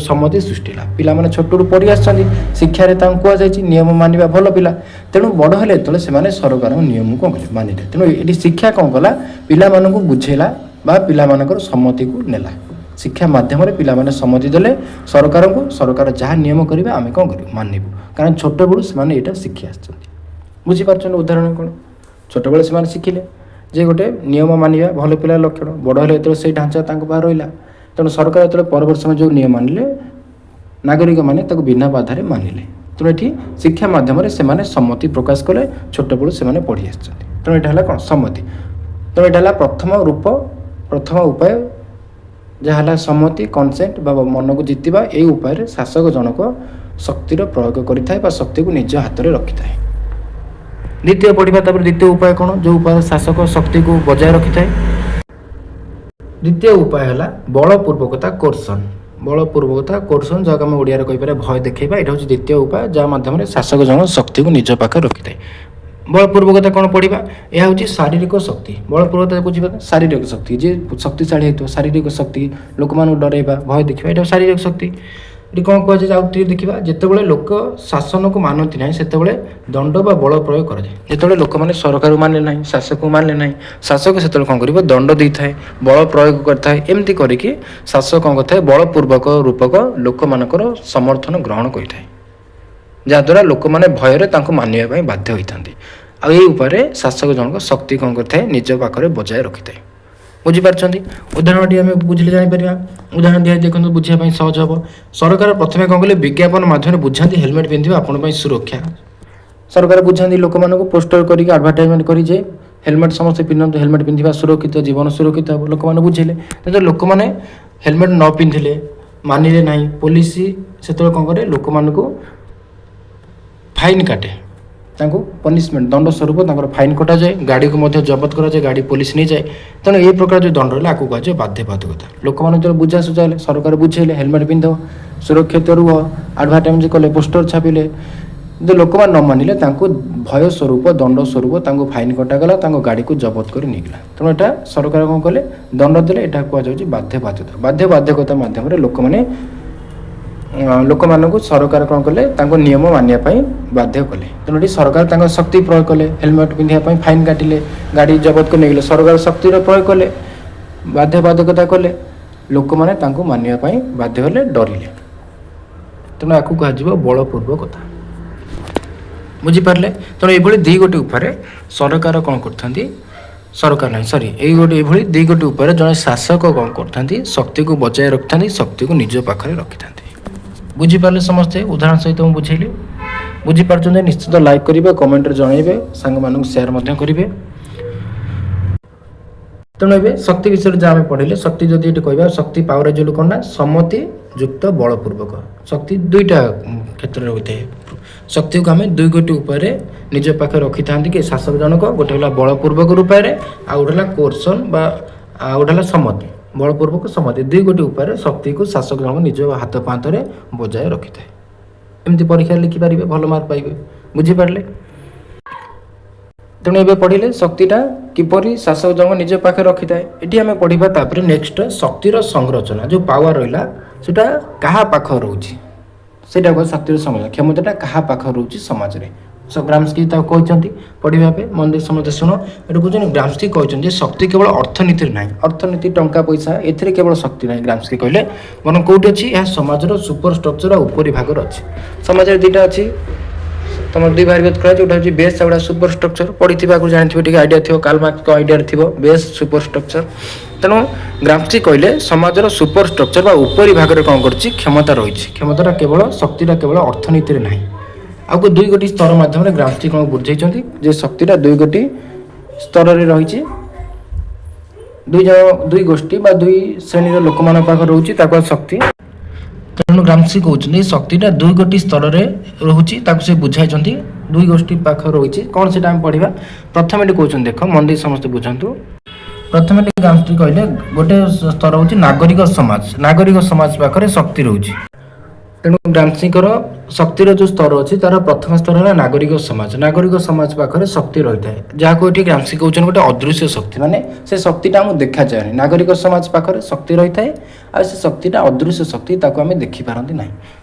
A: ସମ୍ମତି ସୃଷ୍ଟି ହେଲା। ପିଲାମାନେ ଛୋଟରୁ ପଢ଼ି ଆସିଛନ୍ତି, ଶିକ୍ଷାରେ ତାଙ୍କୁ କୁହାଯାଇଛି ନିୟମ ମାନିବା ଭଲ ପିଲା। ତେଣୁ ବଡ଼ ହେଲେ ଯେତେବେଳେ ସେମାନେ ସରକାରଙ୍କ ନିୟମକୁ କ'ଣ କଲେ, ମାନିଲେ। ତେଣୁ ଏଠି ଶିକ୍ଷା କ'ଣ କଲା, ପିଲାମାନଙ୍କୁ ବୁଝେଇଲା ବା ପିଲାମାନଙ୍କର ସମ୍ମତିକୁ ନେଲା। ଶିକ୍ଷା ମାଧ୍ୟମରେ ପିଲାମାନେ ସମ୍ମତି ଦେଲେ ସରକାରଙ୍କୁ, ସରକାର ଯାହା ନିୟମ କରିବେ ଆମେ କ'ଣ କରିବୁ, ମାନିବୁ। କାରଣ ଛୋଟବେଳୁ ସେମାନେ ଏଇଟା ଶିଖି ଆସିଛନ୍ତି। ବୁଝିପାରୁଛନ୍ତି ଉଦାହରଣ କ'ଣ? ଛୋଟବେଳେ ସେମାନେ ଶିଖିଲେ ଯେ ଗୋଟେ ନିୟମ ମାନିବା ଭଲ ପିଲାର ଲକ୍ଷଣ। ବଡ଼ ହେଲେ ଯେତେବେଳେ ସେଇ ଢାଞ୍ଚା ତାଙ୍କ ପାଖରେ ରହିଲା, ତେଣୁ ସରକାର ଯେତେବେଳେ ପରବର୍ତ୍ତୀ ସମୟରେ ଯେଉଁ ନିୟମ ଆଣିଲେ ନାଗରିକମାନେ ତାକୁ ବିନା ବାଧାରେ ମାନିଲେ। ତେଣୁ ଏଠି ଶିକ୍ଷା ମାଧ୍ୟମରେ ସେମାନେ ସମ୍ମତି ପ୍ରକାଶ କଲେ, ଛୋଟବେଳୁ ସେମାନେ ପଢ଼ି ଆସିଛନ୍ତି। ତେଣୁ ଏଇଟା ହେଲା କ'ଣ, ସମ୍ମତି। ତେଣୁ ଏଇଟା ହେଲା ପ୍ରଥମ ରୂପ, ପ୍ରଥମ ଉପାୟ, ଯାହା ହେଲା ସମ୍ମତି, କନସେଣ୍ଟ ବା ମନକୁ ଜିତିବା। ଏହି ଉପାୟରେ ଶାସକ ଜଣକ ଶକ୍ତିର ପ୍ରୟୋଗ କରିଥାଏ ବା ଶକ୍ତିକୁ ନିଜ ହାତରେ ରଖିଥାଏ। ଦ୍ୱିତୀୟ ପଢ଼ିବା, ତାପରେ ଦ୍ୱିତୀୟ ଉପାୟ କ'ଣ, ଯେଉଁ ଉପାୟ ଶାସକ ଶକ୍ତିକୁ ବଜାୟ ରଖିଥାଏ। ଦ୍ୱିତୀୟ ଉପାୟ ହେଲା ବଳପୂର୍ବକତା, କୋର୍ସନ୍। ବଳପୂର୍ବକତା, କୋର୍ସନ୍, ଯାହାକୁ ଆମେ ଓଡ଼ିଆରେ କହିପାରିବା ଭୟ ଦେଖାଇବା। ଏଇଟା ହେଉଛି ଦ୍ୱିତୀୟ ଉପାୟ, ଯାହା ମାଧ୍ୟମରେ ଶାସକ ଜଣକ ଶକ୍ତିକୁ ନିଜ ପାଖରେ ରଖିଥାଏ। ବଳପୂର୍ବକତା କ'ଣ ପଢ଼ିବା? ଏହା ହେଉଛି ଶାରୀରିକ ଶକ୍ତି। ବଳପୂର୍ବକତା ବୁଝିବା, ଶାରୀରିକ ଶକ୍ତି, ଯିଏ ଶକ୍ତିଶାଳୀ ହେଇଥିବ, ଶାରୀରିକ ଶକ୍ତି, ଲୋକମାନଙ୍କୁ ଡରାଇବା, ଭୟ ଦେଖିବା, ଏଇଟା ଶାରୀରିକ ଶକ୍ତି। ଏଠି କ'ଣ କୁହାଯାଏ, ଆଉ ଟିକେ ଦେଖିବା, ଯେତେବେଳେ ଲୋକ ଶାସନକୁ ମାନନ୍ତି ନାହିଁ ସେତେବେଳେ ଦଣ୍ଡ ବା ବଳ ପ୍ରୟୋଗ କରାଯାଏ। ଯେତେବେଳେ ଲୋକମାନେ ସରକାରକୁ ମାନିଲେ ନାହିଁ, ଶାସକକୁ ମାନିଲେ ନାହିଁ, ଶାସକ ସେତେବେଳେ କ'ଣ କରିବ, ଦଣ୍ଡ ଦେଇଥାଏ, ବଳ ପ୍ରୟୋଗ କରିଥାଏ। ଏମିତି କରିକି ଶାସକ କ'ଣ କରିଥାଏ, ବଳପୂର୍ବକ ରୂପକ ଲୋକମାନଙ୍କର ସମର୍ଥନ ଗ୍ରହଣ କରିଥାଏ, ଯାହାଦ୍ୱାରା ଲୋକମାନେ ଭୟରେ ତାଙ୍କୁ ମାନିବା ପାଇଁ ବାଧ୍ୟ ହୋଇଥାନ୍ତି। ଆଉ ଏହି ଉପରେ ଶାସକ ଜଣକ ଶକ୍ତି କ'ଣ କରିଥାଏ, ନିଜ ପାଖରେ ବଜାୟ ରଖିଥାଏ। ବୁଝିପାରୁଛନ୍ତି? ଉଦାହରଣଟି ଆମେ ବୁଝିଲେ ଜାଣିପାରିବା। ଉଦାହରଣ ଦିଆ ଦେଖନ୍ତୁ, ବୁଝିବା ପାଇଁ ସହଜ ହେବ। ସରକାର ପ୍ରଥମେ କ'ଣ କଲେ, ବିଜ୍ଞାପନ ମାଧ୍ୟମରେ ବୁଝାନ୍ତି ହେଲମେଟ୍ ପିନ୍ଧିବା ଆପଣଙ୍କ ପାଇଁ ସୁରକ୍ଷା। ସରକାର ବୁଝାନ୍ତି ଲୋକମାନଙ୍କୁ, ପୋଷ୍ଟର କରିକି ଆଡ଼ଭର୍ଟାଇଜମେଣ୍ଟ କରି ଯେ ହେଲମେଟ୍ ସମସ୍ତେ ପିନ୍ଧନ୍ତୁ, ହେଲମେଟ୍ ପିନ୍ଧିବା ସୁରକ୍ଷିତ, ଜୀବନ ସୁରକ୍ଷିତ ହେବ। ଲୋକମାନେ ବୁଝିଲେ। ଯେତେବେଳେ ଲୋକମାନେ ହେଲମେଟ୍ ନ ପିନ୍ଧିଲେ, ମାନିଲେ ନାହିଁ, ପୋଲିସ ସେତେବେଳେ କ'ଣ କରେ, ଲୋକମାନଙ୍କୁ ଫାଇନ୍ କାଟେ, ତାଙ୍କୁ ପନିସମେଣ୍ଟ ଦଣ୍ଡ ସ୍ୱରୂପ ତାଙ୍କର ଫାଇନ୍ କଟାଯାଏ, ଗାଡ଼ିକୁ ମଧ୍ୟ ଜବତ କରାଯାଏ, ଗାଡ଼ି ପୋଲିସ ନେଇଯାଏ। ତେଣୁ ଏହି ପ୍ରକାର ଯେଉଁ ଦଣ୍ଡ ରହିଲା ଆକୁ କୁହାଯାଏ ବାଧ୍ୟବାଧକତା। ଲୋକମାନେ ଯେତେବେଳେ ବୁଝାସୁଝା ହେଲେ, ସରକାର ବୁଝେଇଲେ ହେଲମେଟ୍ ପିନ୍ଧ, ସୁରକ୍ଷିତ ରୁହ, ଆଡ଼ଭର୍ଟାଇଜମେଣ୍ଟ କଲେ, ପୋଷ୍ଟର ଛାପିଲେ, ଯଦି ଲୋକମାନେ ନ ମାନିଲେ ତାଙ୍କୁ ଭୟ ସ୍ୱରୂପ, ଦଣ୍ଡ ସ୍ୱରୂପ ତାଙ୍କୁ ଫାଇନ୍ କଟାଗଲା, ତାଙ୍କ ଗାଡ଼ିକୁ ଜବତ କରି ନେଇଗଲା। ତେଣୁ ଏଇଟା ସରକାର କ'ଣ କଲେ, ଦଣ୍ଡ ଦେଲେ। ଏଇଟା କୁହାଯାଉଛି ବାଧ୍ୟବାଧକତା। ବାଧ୍ୟବାଧକତା ମାଧ୍ୟମରେ ଲୋକମାନଙ୍କୁ ସରକାର କ'ଣ କଲେ, ତାଙ୍କ ନିୟମ ମାନିବା ପାଇଁ ବାଧ୍ୟ କଲେ। ତେଣୁ ଏଠି ସରକାର ତାଙ୍କ ଶକ୍ତି ପ୍ରୟୋଗ କଲେ, ହେଲମେଟ୍ ପିନ୍ଧିବା ପାଇଁ ଫାଇନ୍ କାଟିଲେ, ଗାଡ଼ି ଜବତ କରି ନେଇଗଲେ। ସରକାର ଶକ୍ତିର ପ୍ରୟୋଗ କଲେ, ବାଧ୍ୟବାଧକତା କଲେ, ଲୋକମାନେ ତାଙ୍କୁ ମାନିବା ପାଇଁ ବାଧ୍ୟ ହେଲେ, ଡରିଲେ। ତେଣୁ ୟାକୁ କୁହାଯିବ ବଳପୂର୍ବକତା। ବୁଝିପାରିଲେ? ତେଣୁ ଏଇଭଳି ଦୁଇ ଗୋଟି ଉପରେ ସରକାର କ'ଣ କରିଥାନ୍ତି, ସରକାର ନାହିଁ ସରି ଏଇଭଳି ଦୁଇ ଗୋଟି ଉପରେ ଜଣେ ଶାସକ କ'ଣ କରିଥାନ୍ତି, ଶକ୍ତିକୁ ବଜାୟ ରଖିଥାନ୍ତି, ଶକ୍ତିକୁ ନିଜ ପାଖରେ ରଖିଥାନ୍ତି। ବୁଝିପାରିଲେ ସମସ୍ତେ? ଉଦାହରଣ ସହିତ ମୁଁ ବୁଝେଇଲି। ବୁଝିପାରୁଛନ୍ତି? ନିଶ୍ଚିତ ଲାଇକ୍ କରିବେ, କମେଣ୍ଟରେ ଜଣାଇବେ, ସାଙ୍ଗମାନଙ୍କୁ ସେୟାର ମଧ୍ୟ କରିବେ। ତେଣୁ ଏବେ ଶକ୍ତି ବିଷୟରେ ଯାହା ଆମେ ପଢ଼ିଲେ, ଶକ୍ତି ଯଦି ଏଠି କହିବା, ଶକ୍ତି ପାୱାର ଇଜ୍ କ'ଣ ନା ସମ୍ମତି ଯୁକ୍ତ ବଳପୂର୍ବକ। ଶକ୍ତି ଦୁଇଟା କ୍ଷେତ୍ରରେ ହୋଇଥାଏ। ଶକ୍ତିକୁ ଆମେ ଦୁଇ ଗୋଟି ଉପରେ ନିଜ ପାଖରେ ରଖିଥାନ୍ତି କି ଶାସକ ଜଣକ, ଗୋଟେ ହେଲା ବଳପୂର୍ବକ ରୂପରେ, ଆଉ ଗୋଟେ ହେଲା କୋର୍ସନ୍ ବା ଆଉ ଗୋଟେ ହେଲା ସମ୍ମତି। ବଳପୂର୍ବକ ସମ୍ମତି ଦୁଇ ଗୋଟି ଉପରେ ଶକ୍ତିକୁ ଶାସକ ଜଣକ ନିଜ ହାତ ପାହାନ୍ତରେ ବଜାୟ ରଖିଥାଏ। ଏମିତି ପରୀକ୍ଷାରେ ଲେଖିପାରିବେ, ଭଲ ମାର୍କ ପାଇବେ। ବୁଝିପାରିଲେ? ତେଣୁ ଏବେ ପଢ଼ିଲେ ଶକ୍ତିଟା କିପରି ଶାସକ ଜଣକ ନିଜ ପାଖରେ ରଖିଥାଏ। ଏଠି ଆମେ ପଢ଼ିବା ତାପରେ ନେକ୍ସଟ ଶକ୍ତିର ସଂରଚନା, ଯେଉଁ ପାୱାର ରହିଲା ସେଇଟା କାହା ପାଖରେ ରହୁଛି, ସେଇଟା ଶକ୍ତିର ସଂରଚନା, କ୍ଷମତାଟା କାହା ପାଖରେ ରହୁଛି ସମାଜରେ। ଗ୍ରାମ୍ସ୍କି ତାକୁ କହିଛନ୍ତି ପଢ଼ିବା ପାଇଁ, ମନ ଦେଇ ସମସ୍ତେ ଶୁଣ। ଏଠି କହୁଛନ୍ତି ଗ୍ରାମ୍ସ୍କି କହିଛନ୍ତି ଯେ ଶକ୍ତି କେବଳ ଅର୍ଥନୀତିରେ ନାହିଁ, ଅର୍ଥନୀତି ଟଙ୍କା ପଇସା ଏଥିରେ କେବଳ ଶକ୍ତି ନାହିଁ ଗ୍ରାମ୍ସ୍କି କହିଲେ, ବରଂ କେଉଁଠି ଅଛି, ଏହା ସମାଜର ସୁପର ଷ୍ଟ୍ରକ୍ଚର ଆଉ ଉପରି ଭାଗରେ ଅଛି। ସମାଜରେ ଦୁଇଟା ଅଛି, ତୁମର ଦୁଇ ଭାଗ କରାଯାଏ, ଯେଉଁଟା ହେଉଛି ବେସ୍ ଆଉ ସୁପର ଷ୍ଟ୍ରକ୍ଚର। ପଢ଼ିଥିବା ଆଗରୁ ଜାଣିଥିବେ, ଟିକେ ଆଇଡ଼ିଆ ଥିବ, କାର୍ଲ ମାର୍କ୍ସଙ୍କ ଆଇଡ଼ିଆରେ ଥିବ ବେସ୍ ସୁପର ଷ୍ଟ୍ରକ୍ଚର। ତେଣୁ ଗ୍ରାମ୍ସ୍କି କହିଲେ ସମାଜର ସୁପର ଷ୍ଟ୍ରକ୍ଚର ବା ଉପରି ଭାଗରେ କ'ଣ କରୁଛି, କ୍ଷମତା ରହିଛି। କ୍ଷମତାଟା କେବଳ ଶକ୍ତିଟା କେବଳ ଅର୍ଥନୀତିରେ ନାହିଁ। ଆଉ ଦୁଇ ଗୋଟି ସ୍ତର ମାଧ୍ୟମରେ ଗ୍ରାମ୍ସ୍କି କ'ଣ ବୁଝେଇଛନ୍ତି ଯେ ଶକ୍ତିଟା ଦୁଇ ଗୋଟି ସ୍ତରରେ ରହିଛି, ଦୁଇ ଗୋଷ୍ଠୀ ବା ଦୁଇ ଶ୍ରେଣୀର ଲୋକମାନଙ୍କ ପାଖରେ ରହୁଛି, ତାକୁ ଶକ୍ତି। ତେଣୁ ଗ୍ରାମ୍ସ୍କି କହୁଛନ୍ତି ଶକ୍ତିଟା ଦୁଇ ଗୋଟି ସ୍ତରରେ ରହୁଛି, ତାକୁ ସେ ବୁଝାଇଛନ୍ତି ଦୁଇ ଗୋଷ୍ଠୀ ପାଖରେ ରହିଛି। କ'ଣ ସେଇଟା ଆମେ ପଢ଼ିବା। ପ୍ରଥମେ ଏଠି କହୁଛନ୍ତି, ଦେଖ ମନ ଦେଇ ସମସ୍ତେ ବୁଝନ୍ତୁ। ପ୍ରଥମେ ଗ୍ରାମ୍ସ୍କି କହିଲେ ଗୋଟେ ସ୍ତର ହେଉଛି ନାଗରିକ ସମାଜ। ନାଗରିକ ସମାଜ ପାଖରେ ଶକ୍ତି ରହୁଛି। ତେଣୁ ଗ୍ରାମ୍ସ୍କିଙ୍କର ଶକ୍ତିର ଯେଉଁ ସ୍ତର ଅଛି ତାର ପ୍ରଥମ ସ୍ତର ହେଲା ନାଗରିକ ସମାଜ। ନାଗରିକ ସମାଜ ପାଖରେ ଶକ୍ତି ରହିଥାଏ, ଯାହାକୁ ଏଠି ଗ୍ରାମ୍ସ୍କି କହୁଛନ୍ତି ଗୋଟେ ଅଦୃଶ୍ୟ ଶକ୍ତି, ମାନେ ସେ ଶକ୍ତିଟା ଆମକୁ ଦେଖାଯାଏନି। ନାଗରିକ ସମାଜ ପାଖରେ ଶକ୍ତି ରହିଥାଏ, ଆଉ ସେ ଶକ୍ତିଟା ଅଦୃଶ୍ୟ ଶକ୍ତି, ତାକୁ ଆମେ ଦେଖିପାରନ୍ତି ନାହିଁ।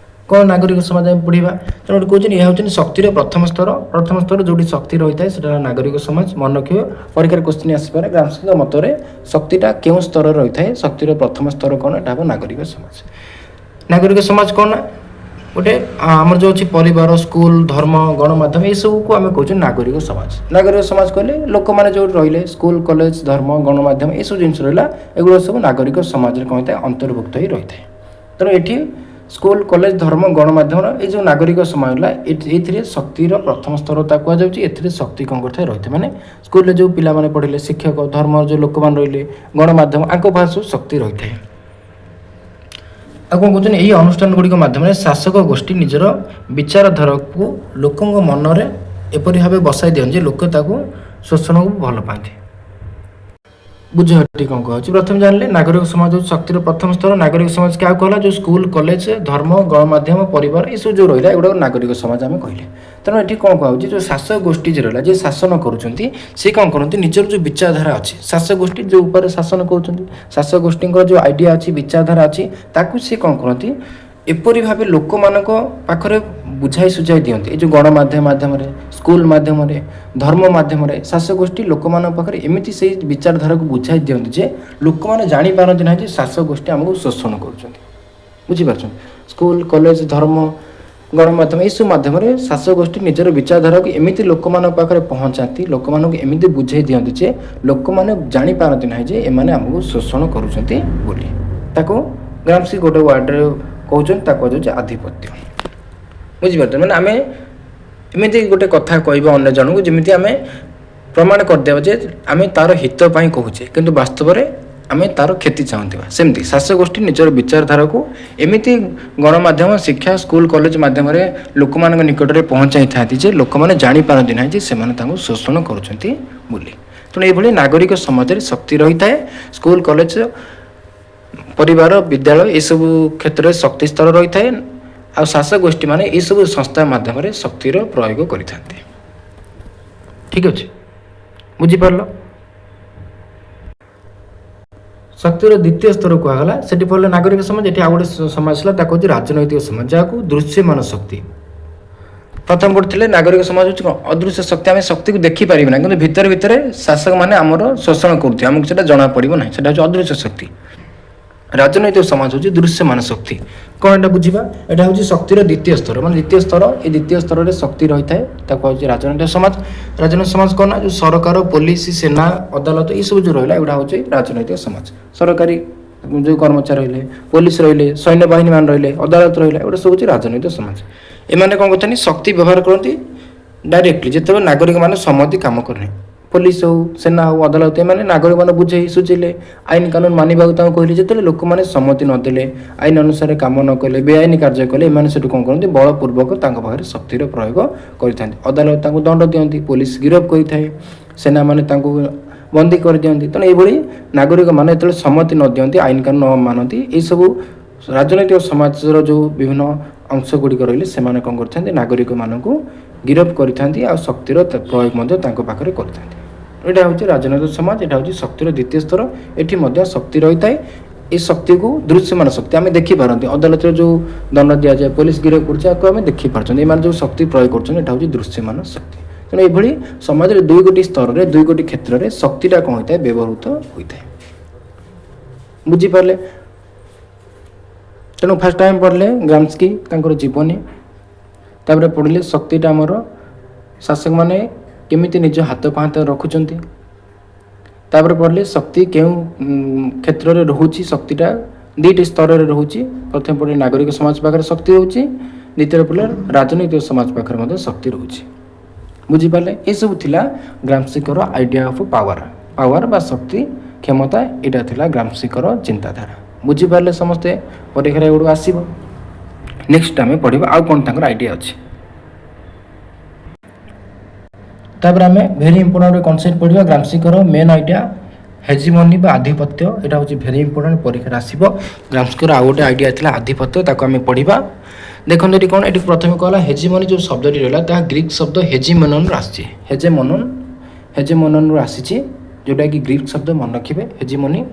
A: କ'ଣ ନାଗରିକ ସମାଜ ଆମେ ପଢ଼ିବା। ତେଣୁ ଏଠି କହୁଛନ୍ତି ଏହା ହେଉଛନ୍ତି ଶକ୍ତିର ପ୍ରଥମ ସ୍ତର। ପ୍ରଥମ ସ୍ତର ଯେଉଁଠି ଶକ୍ତି ରହିଥାଏ ସେଟା ହେଲା ନାଗରିକ ସମାଜ। ମନେ ରଖିବେ, ପରୀକ୍ଷାରେ କ୍ୱେଶ୍ଚିନ୍ ଆସିପାରେ। ଗ୍ରାମ୍ସ୍କିଙ୍କ ମତରେ ଶକ୍ତିଟା କେଉଁ ସ୍ତରରେ ରହିଥାଏ, ଶକ୍ତିର ପ୍ରଥମ ସ୍ତର କ'ଣ, ଏଟା ହେବ ନାଗରିକ ସମାଜ। ନାଗରିକ ସମାଜ କ'ଣ ନା ଗୋଟେ ଆମର ଯେଉଁ ଅଛି ପରିବାର, ସ୍କୁଲ, ଧର୍ମ, ଗଣମାଧ୍ୟମ, ଏସବୁକୁ ଆମେ କହୁଛୁ ନାଗରିକ ସମାଜ। ନାଗରିକ ସମାଜ କହିଲେ ଲୋକମାନେ ଯେଉଁଠି ରହିଲେ, ସ୍କୁଲ, କଲେଜ, ଧର୍ମ, ଗଣମାଧ୍ୟମ ଏସବୁ ଜିନିଷ ରହିଲା, ଏଗୁলো ସବୁ ନାଗରିକ ସମାଜରେ କ'ଣ ହୋଇଥାଏ, ଅନ୍ତର୍ଭୁକ୍ତ ହୋଇ ରହିଥାଏ। ତେଣୁ ଏଠି ସ୍କୁଲ, କଲେଜ, ଧର୍ମ, ଗଣମାଧ୍ୟମର ଏଇ ଯେଉଁ ନାଗରିକ ସମାଜ ହେଲା, ଏଇଥିରେ ଶକ୍ତିର ପ୍ରଥମ ସ୍ତର ତାକୁ କୁହାଯାଉଛି। ଏଥିରେ ଶକ୍ତି କ'ଣ କରିଥାଏ, ରହିଥାଏ। ମାନେ ସ୍କୁଲରେ ଯେଉଁ ପିଲାମାନେ ପଢ଼ିଲେ, ଶିକ୍ଷକ, ଧର୍ମର ଯେଉଁ ଲୋକମାନେ ରହିଲେ, ଗଣମାଧ୍ୟମ, ଆଙ୍କ ପାଖରେ ସବୁ ଶକ୍ତି ରହିଥାଏ। ଆଉ କ'ଣ କହୁଛନ୍ତି, ଏହି ଅନୁଷ୍ଠାନ ଗୁଡ଼ିକ ମାଧ୍ୟମରେ ଶାସକ ଗୋଷ୍ଠୀ ନିଜର ବିଚାରଧାରାକୁ ଲୋକଙ୍କ ମନରେ ଏପରି ଭାବେ ବସାଇ ଦିଅନ୍ତି ଯେ ଲୋକ ତାକୁ ଶୋଷଣକୁ ଭଲ ପାଆନ୍ତି। ବୁଝ ଏଠି କ'ଣ କୁହାଯାଉଛି। ପ୍ରଥମେ ଜାଣିଲେ ନାଗରିକ ସମାଜ ହେଉଛି ଶକ୍ତିର ପ୍ରଥମ ସ୍ତର। ନାଗରିକ ସମାଜ କାହାକୁ କହିଲା, ଯେଉଁ ସ୍କୁଲ, କଲେଜ, ଧର୍ମ, ଗଣମାଧ୍ୟମ, ପରିବାର ଏସବୁ ଯେଉଁ ରହିଲା, ଏଗୁଡ଼ାକ ନାଗରିକ ସମାଜ ଆମେ କହିଲେ। ତେଣୁ ଏଠି କ'ଣ କୁହାଯାଉଛି, ଯେଉଁ ଶାସକ ଗୋଷ୍ଠୀ ଯେ ରହିଲା, ଯିଏ ଶାସନ କରୁଛନ୍ତି, ସେ କ'ଣ କରନ୍ତି, ନିଜର ଯେଉଁ ବିଚାରଧାରା ଅଛି, ଶାସକ ଗୋଷ୍ଠୀ ଯେଉଁ ଉପରେ ଶାସନ କରୁଛନ୍ତି, ଶାସକ ଗୋଷ୍ଠୀଙ୍କର ଯେଉଁ ଆଇଡ଼ିଆ ଅଛି, ବିଚାରଧାରା ଅଛି, ତାକୁ ସେ କ'ଣ କରନ୍ତି, ଏପରି ଭାବେ ଲୋକମାନଙ୍କ ପାଖରେ ବୁଝାଇ ସୁଝାଇ ଦିଅନ୍ତି। ଏ ଯେଉଁ ଗଣମାଧ୍ୟମ ମାଧ୍ୟମରେ, ସ୍କୁଲ ମାଧ୍ୟମରେ, ଧର୍ମ ମାଧ୍ୟମରେ ଶାସକ ଗୋଷ୍ଠୀ ଲୋକମାନଙ୍କ ପାଖରେ ଏମିତି ସେଇ ବିଚାରଧାରାକୁ ବୁଝାଇ ଦିଅନ୍ତି ଯେ ଲୋକମାନେ ଜାଣିପାରନ୍ତି ନାହିଁ ଯେ ଶାସକ ଗୋଷ୍ଠୀ ଆମକୁ ଶୋଷଣ କରୁଛନ୍ତି। ବୁଝିପାରୁଛନ୍ତି? ସ୍କୁଲ, କଲେଜ, ଧର୍ମ, ଗଣମାଧ୍ୟମ ଏସବୁ ମାଧ୍ୟମରେ ଶାସକ ଗୋଷ୍ଠୀ ନିଜର ବିଚାରଧାରାକୁ ଏମିତି ଲୋକମାନଙ୍କ ପାଖରେ ପହଞ୍ଚାନ୍ତି, ଲୋକମାନଙ୍କୁ ଏମିତି ବୁଝାଇ ଦିଅନ୍ତି ଯେ ଲୋକମାନେ ଜାଣିପାରନ୍ତି ନାହିଁ ଯେ ଏମାନେ ଆମକୁ ଶୋଷଣ କରୁଛନ୍ତି ବୋଲି। ତାକୁ ଗ୍ରାମ୍ସ୍କି ଗୋଟେ ୱାର୍ଡ଼ରେ କହୁଛନ୍ତି, ତାକୁ କୁହାଯାଉଛି ଆଧିପତ୍ୟ। ବୁଝିପାରୁଛନ୍ତି? ମାନେ ଆମେ ଏମିତି ଗୋଟେ କଥା କହିବା ଅନ୍ୟ ଜଣଙ୍କୁ ଯେମିତି ଆମେ ପ୍ରମାଣ କରିଦେବା ଯେ ଆମେ ତାର ହିତ ପାଇଁ କହୁଛେ, କିନ୍ତୁ ବାସ୍ତବରେ ଆମେ ତାର କ୍ଷତି ଚାହୁଁଥିବା। ସେମିତି ଶାସକ ଗୋଷ୍ଠୀ ନିଜର ବିଚାରଧାରାକୁ ଏମିତି ଗଣମାଧ୍ୟମ, ଶିକ୍ଷା, ସ୍କୁଲ, କଲେଜ ମାଧ୍ୟମରେ ଲୋକମାନଙ୍କ ନିକଟରେ ପହଞ୍ଚାଇଥାନ୍ତି ଯେ ଲୋକମାନେ ଜାଣିପାରନ୍ତି ନାହିଁ ଯେ ସେମାନେ ତାଙ୍କୁ ଶୋଷଣ କରୁଛନ୍ତି ବୋଲି। ତେଣୁ ଏଇଭଳି ନାଗରିକ ସମାଜରେ ଶକ୍ତି ରହିଥାଏ। ସ୍କୁଲ, କଲେଜ, ପରିବାର, ବିଦ୍ୟାଳୟ ଏସବୁ କ୍ଷେତ୍ରରେ ଶକ୍ତି ସ୍ତର ରହିଥାଏ। ଆଉ ଶାସକ ଗୋଷ୍ଠୀମାନେ ଏସବୁ ସଂସ୍ଥା ମାଧ୍ୟମରେ ଶକ୍ତିର ପ୍ରୟୋଗ କରିଥାନ୍ତି। ଠିକ୍ ଅଛି, ବୁଝିପାରିଲ? ଶକ୍ତିର ଦ୍ୱିତୀୟ ସ୍ତର କୁହାଗଲା, ସେଠି ପଡ଼ିଲେ ନାଗରିକ ସମାଜ। ଏଠି ଆଉ ଗୋଟେ ସମାଜ ଥିଲା, ତାକୁ ହେଉଛି ରାଜନୈତିକ ସମାଜ, ଯାହାକୁ ଦୃଶ୍ୟମାନ ଶକ୍ତି। ପ୍ରଥମ ପଢ଼ିଥିଲେ ନାଗରିକ ସମାଜ ହେଉଛି କ'ଣ, ଅଦୃଶ୍ୟ ଶକ୍ତି। ଆମେ ଶକ୍ତିକୁ ଦେଖିପାରିବେ ନାହିଁ, କିନ୍ତୁ ଭିତରେ ଭିତରେ ଶାସକମାନେ ଆମର ଶୋଷଣ କରୁଥିବେ, ଆମକୁ ସେଇଟା ଜଣାପଡ଼ିବ ନାହିଁ, ସେଇଟା ହେଉଛି ଅଦୃଶ୍ୟ ଶକ୍ତି। राजनैतिक समाज हूँ दृश्यमान शक्ति कौन एटा बुझा एटा हूँ शक्तिर द्वितीय स्तर मान द्वितीय स्तर ये द्वितीय स्तर में शक्ति रही है हूँ राजनैतिक समाज कौन ना जो सरकार पुलिस सेना अदालत ये सब जो रहा एगुड़ा हूँ राजनैतिक समाज सरकारी जो कर्मचारी रही पुलिस रही सैन्य बाहिनी मान रही अदालत रहा एगुड़ा सब हूँ राजनैतिक समाज एमाने कौन करते शक्ति व्यवहार करती डायरेक्टली जिते नागरिक मैंने सम्मति काम करने पुलिस हो सेना हो अदालत एमाने नागरिक मैंने बुझे सुझेले आईन कानून मानवा कहले जो लोक मैंने सम्मति नदेले आईन अनुसार कम न कले बेआईन कार्य कले से कौन करते बलपूर्वक पाखे शक्तिर प्रयोग करते अदालत दंड दिखती पुलिस गिरफ करें सेना मैंने बंदी कर दिखती तेणु ये नागरिक मैंने जो सम्मति न दिखती आईन कानून न मानती ये सब राजनैतिक समाज जो विभिन्न अंश गुड़िक रही से कौन करते नागरिक मानक गिरफ करते शक्तिर प्रयोग पाखे करते यहाँ हूँ राजनैतिक समाज यहाँ हूँ शक्तिर द्वितीय स्तर ये शक्ति रही है ये शक्ति को दृश्यमान शक्ति आम देखिपारती अदालत जो दंड दि जाए पुलिस गिरफ कर देखिपार जो शक्ति प्रयोग कर दृश्यमान शक्ति तेणु ये समाज में दुई गोटी स्तर में दुई गोटी क्षेत्र में शक्तिटा कौन होता है व्यवहृत होता है बुझीपारे तेणु फास्ट टाइम पढ़ले ग्राम्स्की जीवनी तापर पढ़ले शक्तिटा आमर शासक मैंने केमिति निज हाथ पाहात रखुंट तापर पढ़ले शक्ति क्यों क्षेत्र में रोचे शक्तिटा दुईटी स्तर में रोचे प्रथम पढ़े नागरिक समाज पाखे शक्ति रोचे द्वितीय पढ़ले राजनैतिक समाज पाखे शक्ति रोचे बुझीपारे ये सब थिला ग्राम्स्कीर आइडिया ऑफ पावर बा शक्ति क्षमता यहाँ थिला ग्राम्स्कीर चिंताधारा बुझीपारे समस्ते परीक्षा एगुड़ आसब नेक्स्ट आम पढ़ा आउ कौन तक आइडिया अच्छे तापर आम भेरी इंपोर्टाट कनसेप्ट पढ़ा ग्राम्स्कीर मेन आइडिया हेजिमनी बा आधिपत्य यहाँ हूँ भेरी इंपोर्टाट परीक्षा आसब ग्राम्स्कीर आउ गोटे आइडिया था आधिपत्य ताको आम पढ़ा देखो ये कौन ये प्रथम कहला हेजिमनी जो शब्दटी रहा ग्रीक शब्द हेजिमोनन आसी हेजेमोनन आसी जोटा कि ग्रीक शब्द मन रखिए हेजिमनी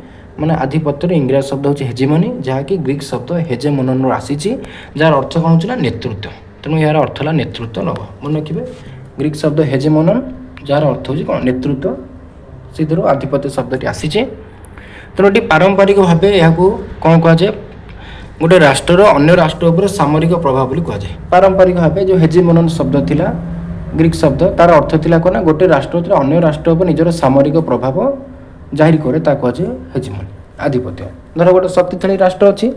A: माने आधिपत्य इंग्राजी शब्द हूँ हेजिमनी जहाँकि ग्रीक शब्द हेजेमोनन आसी जार अर्थ कौन होना नेतृत्व तेणु यार अर्थ है नेतृत्व नब मन रखिए ग्रीक शब्द हेजेमोनन जार अर्थ हूँ कौन नेतृत्व से आधिपत्य शब्दटी आसी तेणु ये पारंपरिक भाव यहाँ कौन कहुए गोटे राष्ट्र अन्य राष्ट्र उपर सामरिक प्रभाव कहुए पारंपरिक भाव जो हेजिमोनन शब्द थिला ग्रीक शब्द तार अर्थ थिला कौन गोटे राष्ट्र अन्य राष्ट्र उपर निजर सामरिक प्रभाव जाहिर करे कहुए हेजिमनी आधिपत्य धर गोटे शक्तिशाली राष्ट्र अच्छी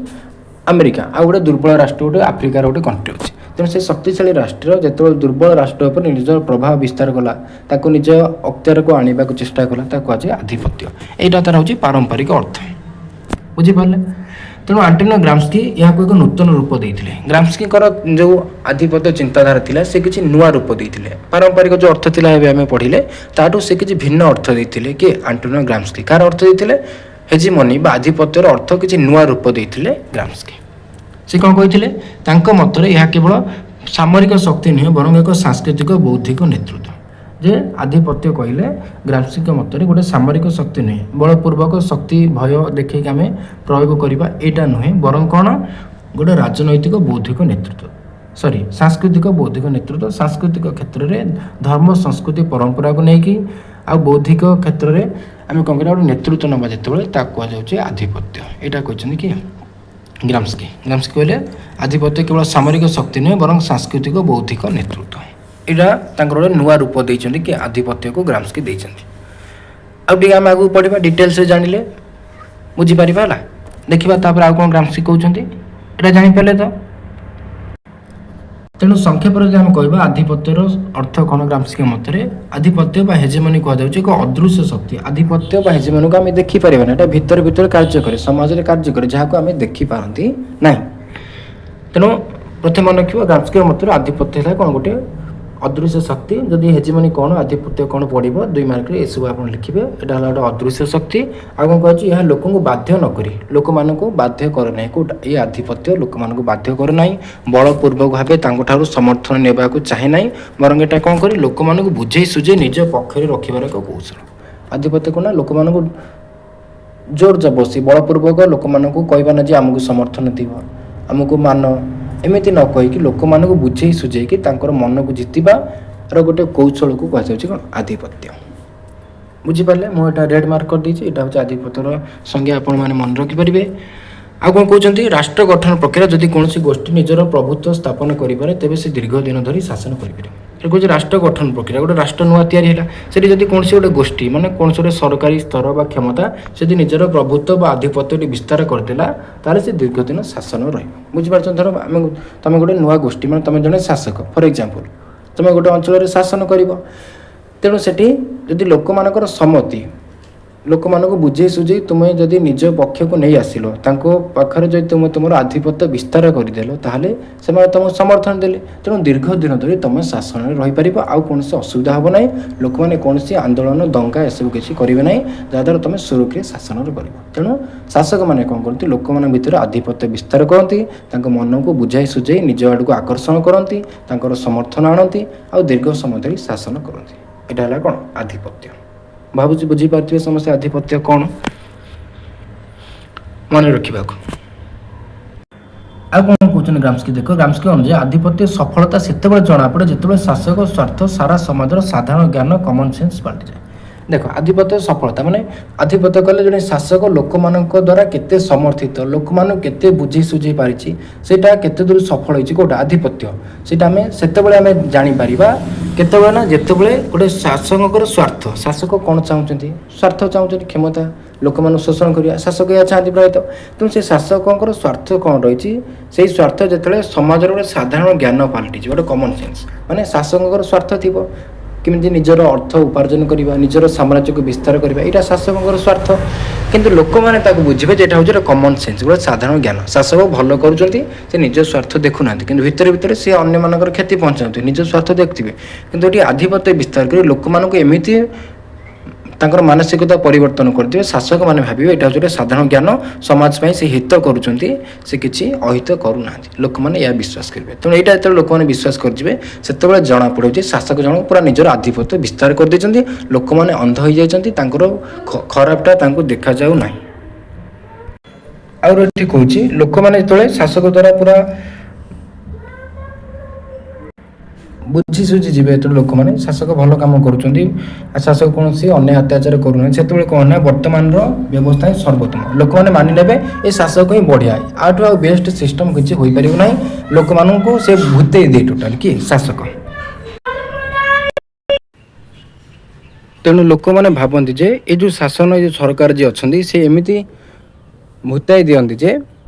A: अमेरिका आ गोटे दुर्बल राष्ट्र गोटे आफ्रिकार गोटे कंट्री अच्छी तेणु से शक्तिशाली राष्ट्र जो दुर्बल राष्ट्र उपर निजर प्रभाव विस्तार कला निज अख्तियार को आने को चेष्टा कला कहुए आधिपत्य यहाँ तार हूँ पारंपरिक अर्थ बुझीपारे तेणु आंटोनियो ग्राम्स्की यहाँ को एक नूतन रूप देते ग्राम्स्की जो आधिपत्य चिंताधारा थिला से किसी नुआ रूप देते पारंपरिक जो अर्थ थिला आम पढ़िले ताठू से किसी भिन्न अर्थ देते कि आंटोनियो ग्राम्स्की कार अर्थ देते हेजिमनी बा आधिपत्यर अर्थ किसी नुआ रूप देते ग्राम्स्की से कौन कहते मतरे यह केवल सामरिक शक्ति नुहे बर एक सांस्कृतिक बौद्धिक नेतृत्व जे आधिपत्य कहले ग्राम्स्की मतरे गोटे सामरिक शक्ति नुहे बलपूर्वक शक्ति भय देखिए आम प्रयोग करवा यहाँ नुहे बर कौन गोटे राजनैतिक बौद्धिक नेतृत्व सॉरी सांस्कृतिक बौद्धिक नेतृत्व सांस्कृतिक क्षेत्र में धर्म संस्कृति परंपरा को लेकिन आ बौद्धिक क्षेत्र में आम कौन कर नेतृत्व नवा जो कहुए आधिपत्य यहाँ कहते कि ग्राम्स्की कहले आधिपत्य केवल सामरिक शक्ति नुहे बर सांस्कृतिक बौद्धिक नेतृत्व यहाँ गोटे नुआ रूप देते कि आधिपत्य को ग्राम्स्की देते आम आगे पढ़ा डिटेल्स जानिले बुझीपार देखा तापर आउ कौन ग्राम्स्की कहते यहाँ जापारे तो तेणु संक्षेप आम कह आधिपत्यर अर्थ कौन ग्राम्स्की मतरे आधिपत्य बा हेजेमनी कहुए एक अदृश्य शक्ति आधिपत्य बा हेजेमनी को आम देखिपर ना भितर भितर कार्य करे समाज में कार्य करे जहाँ को आम देखिपारती ना तेणु प्रथम मन रखिए ग्राम्स्की मतरे आधिपत्य है कौन गोटे अदृश्य शक्ति जदि हेजिमनी कौन आधिपत्य कौन पड़ो 2 मार्क ये सब आप लिखे यहाँ गोटे अदृश्य शक्ति आ कौन कहूँ यह लोक बाध्य नक लोक मान बाध्य करना ये आधिपत्य लोक मान बाध्य करना बलपूर्वक भाव समर्थन नेबा चाहे ना बर यहाँ कौन कर लोक मान बुझे सुझे निज पक्षर रखार एक कौशल आधिपत्य कौन लोक मान जोर जबरदस्ती बलपूर्वक लोक मान कहना ना आमको समर्थन दिव आमको मान एमती न कहीकि लोक मान बुझे सुझे कि मन को जितबार गोटे कौशल को कहुच्छे कौन आधिपत्य बुझीपारे मुझे रेड मार्क कर देती यहाँ हूँ आधिपत्यर संज्ञा आपण मैंने मन रखिपारे ଆଉ କ'ଣ କହୁଛନ୍ତି ରାଷ୍ଟ୍ର ଗଠନ ପ୍ରକ୍ରିୟା ଯଦି କୌଣସି ଗୋଷ୍ଠୀ ନିଜର ପ୍ରଭୁତ୍ୱ ସ୍ଥାପନ କରିପାରେ ତେବେ ସେ ଦୀର୍ଘ ଦିନ ଧରି ଶାସନ କରିପାରିବେ। এটা କହୁଛି ରାଷ୍ଟ୍ର ଗଠନ ପ୍ରକ୍ରିୟା ଗୋଟେ ରାଷ୍ଟ୍ର ନୂଆ ତିଆରି ହେଲା ସେଠି ଯଦି କୌଣସି ଗୋଟେ ଗୋଷ୍ଠୀ ମାନେ କୌଣସି ଗୋଟେ ସରକାରୀ ସ୍ତର ବା କ୍ଷମତା ଯଦି ନିଜର ପ୍ରଭୁତ୍ୱ ବା ଆଧିପତ୍ୟଟି ବିସ୍ତାର କରିଦେଲା ତାହେଲେ ସେ ଦୀର୍ଘ ଦିନ ଶାସନ ରହିବ। ବୁଝିପାରୁଛ ଧର ତମେ ଗୋଟେ ନୂଆ ଗୋଷ୍ଠୀ ମାନେ ତମେ ଜଣେ ଶାସକ ଫର ଏକ୍ଜାମ୍ପଲ ତମେ ଗୋଟେ ଅଞ୍ଚଳରେ ଶାସନ କରିବ ତେଣୁ ସେଠି ଯଦି ଲୋକମାନଙ୍କର ସମ୍ମତି ଲୋକମାନଙ୍କୁ ବୁଝେଇ ସୁଝେଇ ତୁମେ ଯଦି ନିଜ ପକ୍ଷକୁ ନେଇ ଆସିଲ ତାଙ୍କ ପାଖରେ ଯଦି ତୁମେ ତୁମର ଆଧିପତ୍ୟ ବିସ୍ତାର କରିଦେଲ ତାହେଲେ ସେମାନେ ତୁମକୁ ସମର୍ଥନ ଦେଲେ ତେଣୁ ଦୀର୍ଘ ଦିନ ଧରି ତୁମେ ଶାସନରେ ରହିପାରିବ ଆଉ କୌଣସି ଅସୁବିଧା ହେବ ନାହିଁ ଲୋକମାନେ କୌଣସି ଆନ୍ଦୋଳନ ଦଙ୍ଗା ଏସବୁ କିଛି କରିବେ ନାହିଁ ଯାହାଦ୍ୱାରା ତୁମେ ସୁରକ୍ଷିତ ଶାସନରେ କରିବ। ତେଣୁ ଶାସକମାନେ କ'ଣ କରନ୍ତି ଲୋକମାନଙ୍କ ଭିତରେ ଆଧିପତ୍ୟ ବିସ୍ତାର କରନ୍ତି ତାଙ୍କ ମନକୁ ବୁଝାଇ ସୁଝେଇ ନିଜ ଆଡ଼କୁ ଆକର୍ଷଣ କରନ୍ତି ତାଙ୍କର ସମର୍ଥନ ଆଣନ୍ତି ଆଉ ଦୀର୍ଘ ସମୟ ଧରି ଶାସନ କରନ୍ତି। ଏଇଟା ହେଲା କ'ଣ ଆଧିପତ୍ୟ। ଭାବୁଛି ବୁଝିପାରୁଥିବେ ସମସ୍ତେ ଆଧିପତ୍ୟ କ'ଣ ମନେ ରଖିବାକୁ। ଆଉ କ'ଣ କହୁଛନ୍ତି ଗ୍ରାମ୍ସ୍କି ଦେଖ ଗ୍ରାମ୍ସ୍କି ଅନୁଯାୟୀ ଆଧିପତ୍ୟ ସଫଳତା ସେତେବେଳେ ଜଣାପଡ଼େ ଯେତେବେଳେ ଶାସକ ସ୍ୱାର୍ଥ ସାରା ସମାଜର ସାଧାରଣ ଜ୍ଞାନ କମନ ସେନ୍ସ ପାଲଟିଯାଏ। ଦେଖ ଆଧିପତ୍ୟ ସଫଳତା ମାନେ ଆଧିପତ୍ୟ କଲେ ଜଣେ ଶାସକ ଲୋକମାନଙ୍କ ଦ୍ୱାରା କେତେ ସମର୍ଥିତ ଲୋକମାନଙ୍କୁ କେତେ ବୁଝେଇ ସୁଝେଇ ପାରିଛି ସେଇଟା କେତେ ଦୂର ସଫଳ ହେଇଛି କେଉଁଟା ଆଧିପତ୍ୟ ସେଇଟା ଆମେ ସେତେବେଳେ ଆମେ ଜାଣିପାରିବା କେତେବେଳେ ନା ଯେତେବେଳେ ଗୋଟେ ଶାସକଙ୍କର ସ୍ୱାର୍ଥ ଶାସକ କ'ଣ ଚାହୁଁଛନ୍ତି ସ୍ୱାର୍ଥ ଚାହୁଁଛନ୍ତି କ୍ଷମତା ଲୋକମାନଙ୍କୁ ଶୋଷଣ କରିବା ଶାସକ ଏହା ଚାହାନ୍ତି ପ୍ରାୟତଃ ତେଣୁ ସେ ଶାସକଙ୍କର ସ୍ୱାର୍ଥ କ'ଣ ରହିଛି ସେଇ ସ୍ୱାର୍ଥ ଯେତେବେଳେ ସମାଜର ଗୋଟେ ସାଧାରଣ ଜ୍ଞାନ ପାଲଟିଛି ଗୋଟେ କମନ ସେନ୍ସ ମାନେ ଶାସକଙ୍କର ସ୍ୱାର୍ଥ ଥିବ କେମିତି ନିଜର ଅର୍ଥ ଉପାର୍ଜନ କରିବା ନିଜର ସାମ୍ରାଜ୍ୟକୁ ବିସ୍ତାର କରିବା ଏଇଟା ଶାସକଙ୍କର ସ୍ୱାର୍ଥ କିନ୍ତୁ ଲୋକମାନେ ତାକୁ ବୁଝିବେ ଯେ ଏଇଟା ହେଉଛି ଗୋଟେ କମନ ସେନ୍ସ ଗୋଟେ ସାଧାରଣ ଜ୍ଞାନ ଶାସକ ଭଲ କରୁଛନ୍ତି ସେ ନିଜ ସ୍ୱାର୍ଥ ଦେଖୁନାହାନ୍ତି କିନ୍ତୁ ଭିତରେ ଭିତରେ ସେ ଅନ୍ୟମାନଙ୍କର କ୍ଷତି ପହଞ୍ଚାନ୍ତି ନିଜ ସ୍ୱାର୍ଥ ଦେଖୁଥିବେ କିନ୍ତୁ ଏଠି ଆଧିପତ୍ୟ ବିସ୍ତାର କରି ଲୋକମାନଙ୍କୁ ଏମିତି ତାଙ୍କର ମାନସିକତା ପରିବର୍ତ୍ତନ କରିଦେବେ ଶାସକମାନେ ଭାବିବେ ଏଇଟା ହେଉଛି ଗୋଟେ ସାଧାରଣ ଜ୍ଞାନ ସମାଜ ପାଇଁ ସେ ହିତ କରୁଛନ୍ତି ସେ କିଛି ଅହିତ କରୁନାହାନ୍ତି ଲୋକମାନେ ଏହା ବିଶ୍ୱାସ କରିବେ ତେଣୁ ଏଇଟା ଯେତେବେଳେ ଲୋକମାନେ ବିଶ୍ୱାସ କରିଯିବେ ସେତେବେଳେ ଜଣାପଡ଼ିବ ଯେ ଶାସକ ଜଣକ ପୁରା ନିଜର ଆଧିପତ୍ୟ ବିସ୍ତାର କରିଦେଇଛନ୍ତି ଲୋକମାନେ ଅନ୍ଧ ହୋଇଯାଇଛନ୍ତି ତାଙ୍କର ଖରାପଟା ତାଙ୍କୁ ଦେଖାଯାଉ ନାହିଁ। ଆଉ ଏଠି କହୁଛି ଲୋକମାନେ ଯେତେବେଳେ ଶାସକ ଦ୍ୱାରା ପୁରା ବୁଝି ସୁଝି ଯିବେ ଯେତେବେଳେ ଲୋକମାନେ ଶାସକ ଭଲ କାମ କରୁଛନ୍ତି ଆଉ ଶାସକ କୌଣସି ଅନ୍ୟାୟ ଅତ୍ୟାଚାର କରୁନାହାନ୍ତି ସେତେବେଳେ କ'ଣ ନା ବର୍ତ୍ତମାନର ବ୍ୟବସ୍ଥା ହିଁ ସର୍ବୋତ୍ତମ ଲୋକମାନେ ମାନି ନେବେ ଏ ଶାସକ ହିଁ ବଢ଼ିଆ ଆଠୁ ଆଉ ବେଷ୍ଟ ସିଷ୍ଟମ କିଛି ହୋଇପାରିବ ନାହିଁ ଲୋକମାନଙ୍କୁ ସେ ଭୂତେଇ ଦିଏ ଟୋଟାଲ କି ଶାସକ। ତେଣୁ ଲୋକମାନେ ଭାବନ୍ତି ଯେ ଏ ଯେଉଁ ଶାସନ ଏ ଯେଉଁ ସରକାର ଯିଏ ଅଛନ୍ତି ସେ ଏମିତି ଭୂତାଇ ଦିଅନ୍ତି ଯେ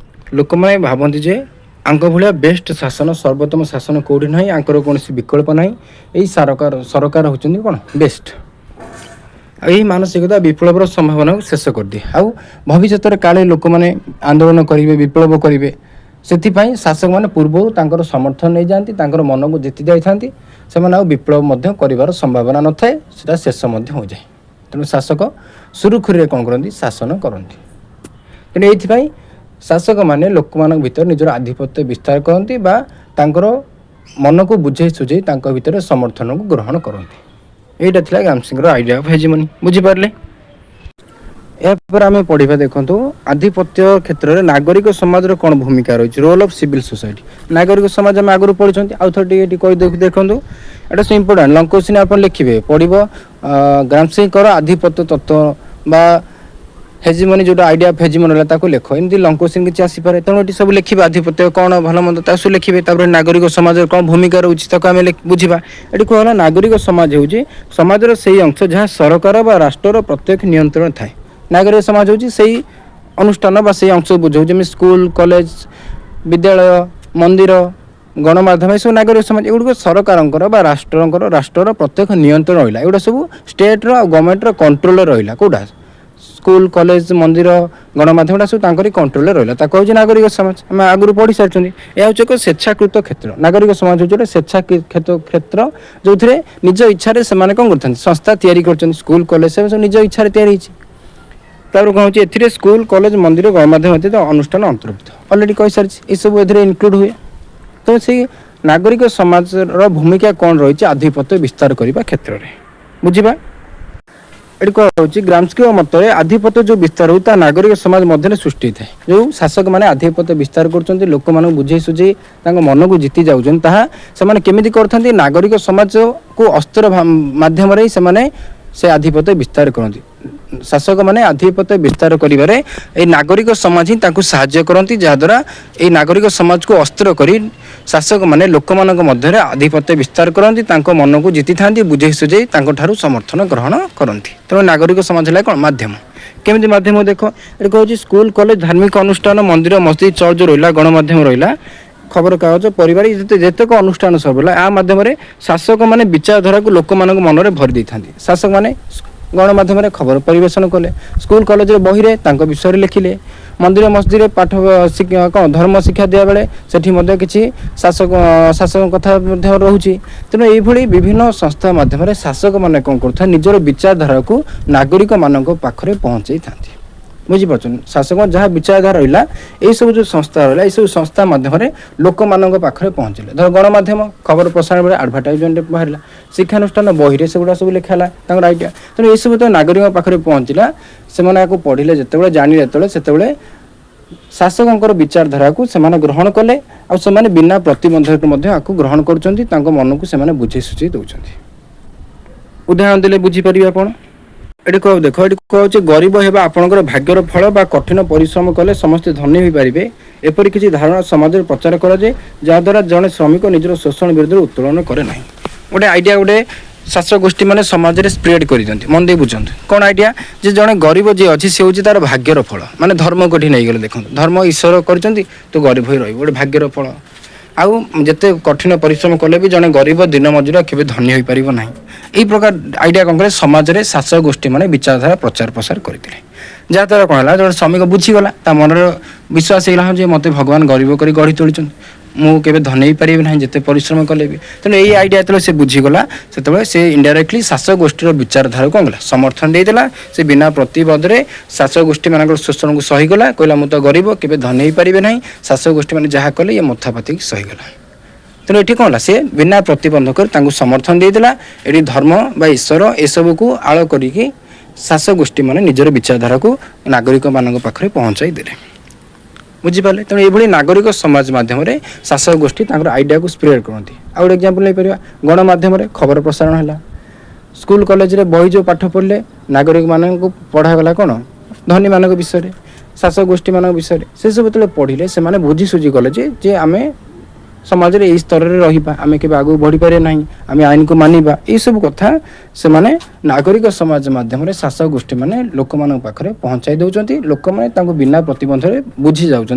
A: ଲୋକମାନେ ଭାବନ୍ତି ଯେ ଆଙ୍କ ଭଳିଆ ବେଷ୍ଟ ଶାସନ ସର୍ବୋତ୍ତମ ଶାସନ କେଉଁଠି ନାହିଁ ଆଙ୍କର କୌଣସି ବିକଳ୍ପ ନାହିଁ ଏଇ ସରକାର ହେଉଛନ୍ତି କ'ଣ ବେଷ୍ଟ ଆଉ ଏହି ମାନସିକତା ବିପ୍ଳବର ସମ୍ଭାବନାକୁ ଶେଷ କରିଦିଏ ଆଉ ଭବିଷ୍ୟତରେ କାଳେ ଲୋକମାନେ ଆନ୍ଦୋଳନ କରିବେ ବିପ୍ଳବ କରିବେ ସେଥିପାଇଁ ଶାସକମାନେ ପୂର୍ବରୁ ତାଙ୍କର ସମର୍ଥନ ନେଇଯାଆନ୍ତି ତାଙ୍କର ମନକୁ ଜିତି ଯାଇଥାନ୍ତି ସେମାନେ ଆଉ ବିପ୍ଳବ ମଧ୍ୟ କରିବାର ସମ୍ଭାବନା ନଥାଏ ସେଟା ଶେଷ ମଧ୍ୟ ହୋଇଯାଏ ତେଣୁ ଶାସକ ସୁରୁଖୁରୁରେ କ'ଣ କରନ୍ତି ଶାସନ କରନ୍ତି ତେଣୁ ଏଇଥିପାଇଁ ଶାସକମାନେ ଲୋକମାନଙ୍କ ଭିତରେ ନିଜର ଆଧିପତ୍ୟ ବିସ୍ତାର କରନ୍ତି ବା ତାଙ୍କର ମନକୁ ବୁଝେଇ ସୁଝେଇ ତାଙ୍କ ଭିତରେ ସମର୍ଥନକୁ ଗ୍ରହଣ କରନ୍ତି। ଏଇଟା ଥିଲା ଗ୍ରାମ୍ସ୍କିଙ୍କର ଆଇଡ଼ିଆ ଅଫ୍ ହେଜିମନି ବୁଝିପାରିଲେ। ଏହାପରେ ଆମେ ପଢ଼ିବା ଦେଖନ୍ତୁ ଆଧିପତ୍ୟ କ୍ଷେତ୍ରରେ ନାଗରିକ ସମାଜର କ'ଣ ଭୂମିକା ରହିଛି ରୋଲ୍ ଅଫ୍ ସିଭିଲ୍ ସୋସାଇଟି ନାଗରିକ ସମାଜ ଆମେ ଆଗରୁ ପଢ଼ିଛନ୍ତି ଆଉ ଥରେ ଟିକେ କହି ଦେଖନ୍ତୁ ଏଇଟା ସବୁ ଇମ୍ପୋର୍ଟାଣ୍ଟ ଲଙ୍ଗ କୋଶ୍ଚିନ୍ ଆପଣ ଲେଖିବେ ପଢ଼ିବ ଗ୍ରାମ୍ସ୍କିଙ୍କର ଆଧିପତ୍ୟ ତତ୍ତ୍ୱ ବା ହେଜିମନି ଯେଉଁଟା ଆଇଡ଼ିଆ ଅଫ୍ ହେଜିମନି ହେଲା ତାକୁ ଲେଖ ଏମିତି ଲଙ୍ଗ କୋଶ୍ଚିନ୍ କିଛି ଆସିପାରେ ତେଣୁ ଏଠି ସବୁ ଲେଖିବେ ଆଧିପତ୍ୟ କ'ଣ ଭଲ ମନ୍ଦ ତାକୁ ସବୁ ଲେଖିବେ ତାପରେ ନାଗରିକ ସମାଜର କ'ଣ ଭୂମିକା ରହୁଛି ତାକୁ ଆମେ ବୁଝିବା। ଏଠି କ'ଣ ହେଲା ନାଗରିକ ସମାଜ ହେଉଛି ସମାଜର ସେଇ ଅଂଶ ଯାହା ସରକାର ବା ରାଷ୍ଟ୍ରର ପ୍ରତ୍ୟକ୍ଷ ନିୟନ୍ତ୍ରଣ ଥାଏ ନାଗରିକ ସମାଜ ହେଉଛି ସେଇ ଅନୁଷ୍ଠାନ ବା ସେଇ ଅଂଶ ବୁଝାଉଛି ଯେମିତି ସ୍କୁଲ କଲେଜ ବିଦ୍ୟାଳୟ ମନ୍ଦିର ଗଣମାଧ୍ୟମ ଏସବୁ ନାଗରିକ ସମାଜ ଏଗୁଡ଼ିକ ସରକାରଙ୍କର ବା ରାଷ୍ଟ୍ରର ପ୍ରତ୍ୟକ୍ଷ ନିୟନ୍ତ୍ରଣ ରହିଲା ଏଗୁଡ଼ା ସବୁ ଷ୍ଟେଟ୍ର ଆଉ ଗଭର୍ଣ୍ଣମେଣ୍ଟର କଣ୍ଟ୍ରୋଲରେ ରହିଲା କେଉଁଟା ସ୍କୁଲ କଲେଜ ମନ୍ଦିର ଗଣମାଧ୍ୟମଟା ସବୁ ତାଙ୍କରି କଣ୍ଟ୍ରୋଲରେ ରହିଲା ତାକୁ ହେଉଛି ନାଗରିକ ସମାଜ ଆମେ ଆଗରୁ ପଢ଼ି ସାରିଛନ୍ତି ଏହା ହେଉଛି ଏକ ସ୍ୱେଚ୍ଛାକୃତ କ୍ଷେତ୍ର ନାଗରିକ ସମାଜ ହେଉଛି ଗୋଟେ ସ୍ୱେଚ୍ଛାକୃତ କ୍ଷେତ୍ର ଯେଉଁଥିରେ ନିଜ ଇଚ୍ଛାରେ ସେମାନେ କ'ଣ କରୁଛନ୍ତି ସଂସ୍ଥା ତିଆରି କରୁଛନ୍ତି ସ୍କୁଲ କଲେଜ ସବୁ ନିଜ ଇଚ୍ଛାରେ ତିଆରି ହେଇଛି ତାପରେ କ'ଣ ହେଉଛି ଏଥିରେ ସ୍କୁଲ କଲେଜ ମନ୍ଦିର ଗଣମାଧ୍ୟମ ଇତ୍ୟାଦି ଅନୁଷ୍ଠାନ ଅନ୍ତର୍ଭୁକ୍ତ ଅଲରେଡ଼ି କହିସାରିଛି ଏସବୁ ଏଥିରେ ଇନକ୍ଲୁଡ଼ ହୁଏ ତ ସେଇ ନାଗରିକ ସମାଜର ଭୂମିକା କ'ଣ ରହିଛି ଆଧିପତ୍ୟ ବିସ୍ତାର କରିବା କ୍ଷେତ୍ରରେ ବୁଝିବା। ଏଠି କ'ଣ ହେଉଛି ଗ୍ରାମ୍ସ୍କିଙ୍କ ମତରେ ଆଧିପତ୍ୟ ଯେଉଁ ବିସ୍ତାର ହେଉଛି ତା ନାଗରିକ ସମାଜ ମଧ୍ୟରେ ସୃଷ୍ଟି ହୋଇଥାଏ ଯେଉଁ ଶାସକମାନେ ଆଧିପତ୍ୟ ବିସ୍ତାର କରୁଛନ୍ତି ଲୋକମାନଙ୍କୁ ବୁଝେଇ ସୁଝେଇ ତାଙ୍କ ମନକୁ ଜିତି ଯାଉଛନ୍ତି ତାହା ସେମାନେ କେମିତି କରିଥାନ୍ତି ନାଗରିକ ସମାଜକୁ ଅସ୍ତ୍ର ମାଧ୍ୟମରେ ହିଁ ସେମାନେ ସେ ଆଧିପତ୍ୟ ବିସ୍ତାର କରନ୍ତି शासक मैंने आधिपत्य विस्तार करिबारे ए नागरिक समाज ही ताकू सहाय्य करती जहाद्वारा ए नागरिक समाज को अस्त्र करी शासक मैंने लोक मानक मध्य आधिपत्य विस्तार करती मन को जीति था बुझे सुझे समर्थन ग्रहण करती तेणु नागरिक समाज है कौन माध्यम केमी माध्यम देख ये कहूँ स्कूल कॉलेज धार्मिक अनुष्ठान मंदिर मस्जिद चर्च रहा गणमाध्यम रहा खबर कागज परिवार जितेक अनुष्ठान सब रहा मध्यम शासक मैंने विचारधारा को लोक मान मन में भरी था शासक मैंने गणमाध्यम खबर परिवेशन कले स्कूल कॉलेज बही विषय लिखिले मंदिर मस्जिद पाठ कौन धर्म शिक्षा दिया बेले से किसी शासक शासक कथा रोचे तेणु ये विभिन्न संस्था मध्यम शासक मैंने कौन कर निजर विचारधारा को नागरिक मान पाखे पहुँचाई था बुझीपार शासक जहाँ विचारधारा रहा यही सब जो संस्था रहा सब संस्था मध्यम लोक मान पाखे पहुँचले धर गणमाध्यम खबर प्रसारण बेले आडभर्टाइजमेंट बाहर शिक्षानुष्ठान बही से गुड़ा सब लिखाला आइडिया तेणु ये सब तो नागरिक पाखे पहुँचला से पढ़िले जिते जानिले से शासक विचारधारा को से ग्रहण कले आ बिना प्रतिबंधक ग्रहण कर मन को बुझे सुझे दौरान उदाहरण देले बुझीपारे आप ये कह देख ये कहूँ गरीब होगा आपंकर भाग्यर फल बा कठिन परिश्रम कले समस्ते धनी हो पारे एपरी किसी धारणा समाज में प्रचार कराए जहाद्वारा जड़े श्रमिक निजर शोषण विरुद्ध उत्तोलन करे ना गोटे आइडिया गोटे शासक गोष्ठी मैंने समाज में स्प्रेड कर मन दे बुझे कौन आइडिया जे जड़े गरीब जी अच्छी सी हूँ तार भाग्यर फल माने धर्म कोठी नहीं गले देखो धर्म ईश्वर कर तो गरीब हो रोटे भाग्यर फल आउ जिते कठिन परिश्रम कले भी जड़े गरीब दिन मजूर केवे धनी हो पार ना यही प्रकार आइडिया कौन समाज में शासक गोष्ठी मैंने विचारधारा प्रचार प्रसार करते जहाँद्वारा कौन है जो श्रमिक बुझीगला मनर विश्वास है मत भगवान गरीब कर गढ़ी तोली मुझे धनी हो पारि ना जिते परिश्रम कले भी तेणु यही आइडिया जो से बुझीगला से इनडायरेक्टली शासक गोष्ठी विचारधारा कौन गला समर्थन देदेला से बिना प्रतिबद्ध शासक गोष्ठी मान शोषण को सहीगला कहला मुझे गरीब केवे धनी हो पारे ना शासक गोष्ठी मैंने जहाँ कले ये मथापाति सहीगला तेणु ये कौन से बिना प्रतिबंधक समर्थन देदेला ये धर्म बा ईश्वर एसबू को आड़ करी शासक गोष्ठी मैंने निजर विचारधारा को नागरिक मान पाखे पहुँचाई देले बुझीपारे तेणु ये नागरिक समाज मध्यम शासक गोष्ठी आइडिया को स्प्रेड करती आ गोटे एग्जांपल नहीं पार गणमाध्यम खबर प्रसारण है स्कूल कॉलेज रे बही जो पाठ पढ़ले नागरिक मान को पढ़ागला कौन धनी मान विषय शासक गोष्ठी मान विषय से सब जो पढ़िले से बुझी सुझी गले जे आम समाज में यही स्तर में रहा आम के आगे बढ़ी पारे ना आम आईन को मानिबा ये सब कथा से माने नागरिक समाज माध्यम शासक गोष्ठी मैंने लोक मान पाखे पहुँचाई दौरान लोक मैंने बिना प्रतिबंध बुझी जाऊँच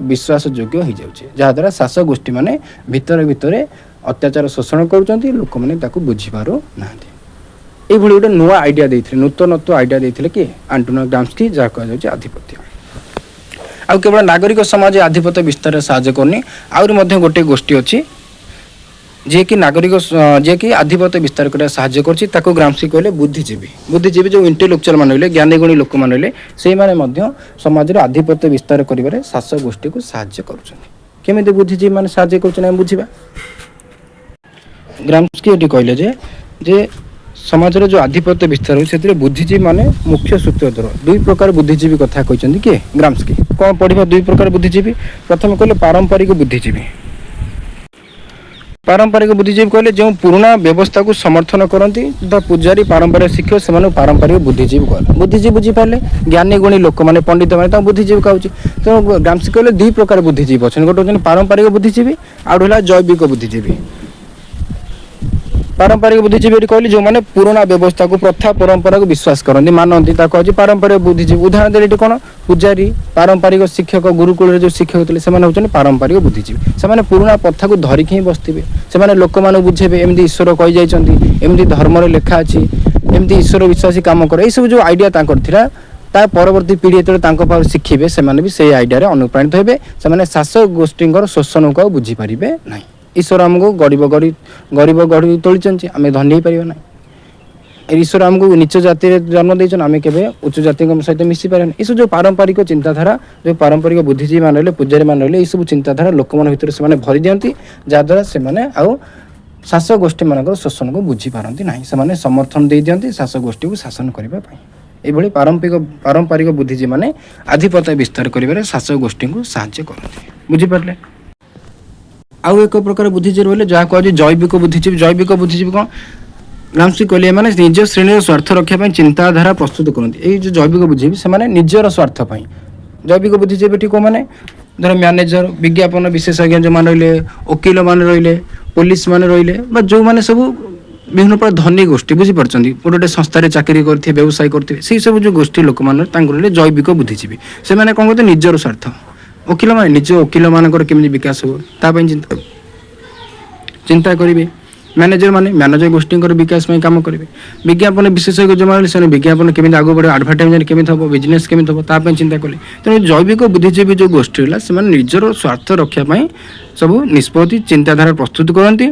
A: विश्वास योग्य हो जाए जहाद्वारा शासक गोष्ठी मैंने भितर भितर अत्याचार शोषण कर लोक मैंने बुझीपार ना ये गोटे नुआ आइडिया देते नूतनत्व आइडिया देते किए आंटोनियो ग्राम्स्की जहाँ कहुच्छे आधिपत्य आउ केवल नागरिक समाज आधिपत्य विस्तार साहाय्य करनी आउरी गोटे गोष्ठी अच्छी जे कि नागरिक जे कि आधिपत्य विस्तार कर साहाय्य कर ग्राम्स्की कहले बुद्धिजीवी जो इंटेलेक्चुअल मान रहे ज्ञानी गुणी लोक मान रहे से समाज में आधिपत्य विस्तार कर शासक गोष्ठी को साहाय्य करमी बुद्धिजीवी मैंने साहाय्य कर बुझा ग्राम्स्की ये कहले जे समाज जो आधिपत्य विस्तार हो बुद्धिजीवी माने मुख्य सूत्रधर दुई प्रकार बुद्धिजीवी कथा कहते किए ग्राम्स्की कौन पढ़ा दुई प्रकार बुद्धिजीवी प्रथम कहले पारंपरिक बुद्धिजीवी कहले जो पुराना व्यवस्था को समर्थन करती पूजारी पारंपरिक शिक्षक से पारंपरिक बुद्धिजीवी कहले बुद्धिजीवी बुझीपारे ज्ञानी गुणी लोक मैंने पंडित मैंने बुद्धिजीवी कहूँ तो ग्राम्स्की कहले दुई प्रकार बुद्धिजीवी अच्छे गोटे पारंपरिक बुद्धिजीवी आउ रहा जैविक बुद्धिजीवी पारंपरिक बुद्धिजीवी कहली जो मैंने पुराना व्यवस्था को प्रथा परंपरा को विश्वास करती मानती पारंपरिक बुद्धिजीवी उदाहरण देते कौन पूजारी पारंपरिक शिक्षक गुरुकुल जो शिक्षक थे से पारंपरिक बुद्धिजीवी से पुराना प्रथा को धरिकी ही बसते से लोक मान बुझेबे एमती ईश्वर कही जाइए धर्म लेखा अच्छी एमती ईश्वर विश्वासी कम कर यह सब जो आइडिया ता परवर्ती पीढ़ी जो शिखे से आइडिया अनुप्राणित होते से शासक गोष्ठी शोषण को बुझीपारे ना ईश्वर आमको गरीब गढ़ी तोली आम धनी हो पार ना ईश्वर आमको नीच जाति जन्म देते आम के उच्च जाति सहित मिसी पारे ये जो पारंपरिक चिंताधारा जो पारंपरिक बुद्धिजीवी मान रहे पूजारी मान रहे सब चिंताधारा लोक मान भर से भरी दिखती जहाद्वारा से आउ शासक गोष्ठी मान शोषण को बुझी पारती ना से समर्थन दे दिखती शासक गोष्ठी को शासन करने ये पारंपरिक बुद्धिजीवी मैंने आधिपत्य विस्तार कर शासक गोष्ठी को साहाय्य करते बुझीपारे आउ एक प्रकार बुद्धिजीवी रही जहाँ कह जैविक बुद्धिजीवी कौन ଗ୍ରାମ୍ସ୍କି କହିଲେ ଏମାନେ ନିଜ ଶ୍ରେଣୀର ସ୍ୱାର୍ଥ ରକ୍ଷା ପାଇଁ ଚିନ୍ତାଧାରା ପ୍ରସ୍ତୁତ କରନ୍ତି। ଏଇ ଯେଉଁ ଜୈବିକ ବୁଦ୍ଧିଜୀବୀ ସେମାନେ ନିଜର ସ୍ୱାର୍ଥ ପାଇଁ। ଜୈବିକ ବୁଦ୍ଧିଜୀବୀଟି କେଉଁମାନେ? ଧର ମ୍ୟାନେଜର, ବିଜ୍ଞାପନ ବିଶେଷଜ୍ଞ ଯେଉଁମାନେ ରହିଲେ, ଓକିଲମାନେ ରହିଲେ, ପୋଲିସ ମାନେ ରହିଲେ, ବା ଯେଉଁମାନେ ସବୁ ବିଭିନ୍ନ ପ୍ରକାର ଧନୀ ଗୋଷ୍ଠୀ, ବୁଝିପାରୁଛନ୍ତି, ଗୋଟେ ଗୋଟେ ସଂସ୍ଥାରେ ଚାକିରି କରିଥିବେ, ବ୍ୟବସାୟ କରିଥିବେ, ସେଇ ସବୁ ଯେଉଁ ଗୋଷ୍ଠୀ ଲୋକମାନେ ତାଙ୍କୁ ରହିଲେ ଜୈବିକ ବୁଦ୍ଧିଜୀବୀ। ସେମାନେ କ'ଣ କରନ୍ତି? ନିଜର ସ୍ୱାର୍ଥ। ଓକିଲମାନେ ନିଜ ଓକିଲମାନଙ୍କର କେମିତି ବିକାଶ ହେବ ତା ପାଇଁ ଚିନ୍ତା କରିବେ। ମ୍ୟାନେଜର ମାନେ ମ୍ୟାନେଜର ଗୋଷ୍ଠୀଙ୍କର ବିକାଶ ପାଇଁ କାମ କରିବେ। ବିଜ୍ଞାପନ ବିଶେଷଜ୍ଞ ଯେଉଁମାନେ ସେମାନେ ବିଜ୍ଞାପନ କେମିତି ଆଗକୁ ବଢ଼ିବ, ଆଡ଼ଭର୍ଟାଇଜମେଣ୍ଟ କେମିତି ହେବ, ବିଜନେସ୍ କେମିତି ହେବ ତା ପାଇଁ ଚିନ୍ତା କଲେ। ତେଣୁ ଜୈବିକ ବୁଦ୍ଧିଜୀବୀ ଯେଉଁ ଗୋଷ୍ଠୀ ହେଲା ସେମାନେ ନିଜର ସ୍ୱାର୍ଥ ରକ୍ଷା ପାଇଁ ସବୁ ନିଷ୍ପତ୍ତି ଚିନ୍ତାଧାରା ପ୍ରସ୍ତୁତ କରନ୍ତି।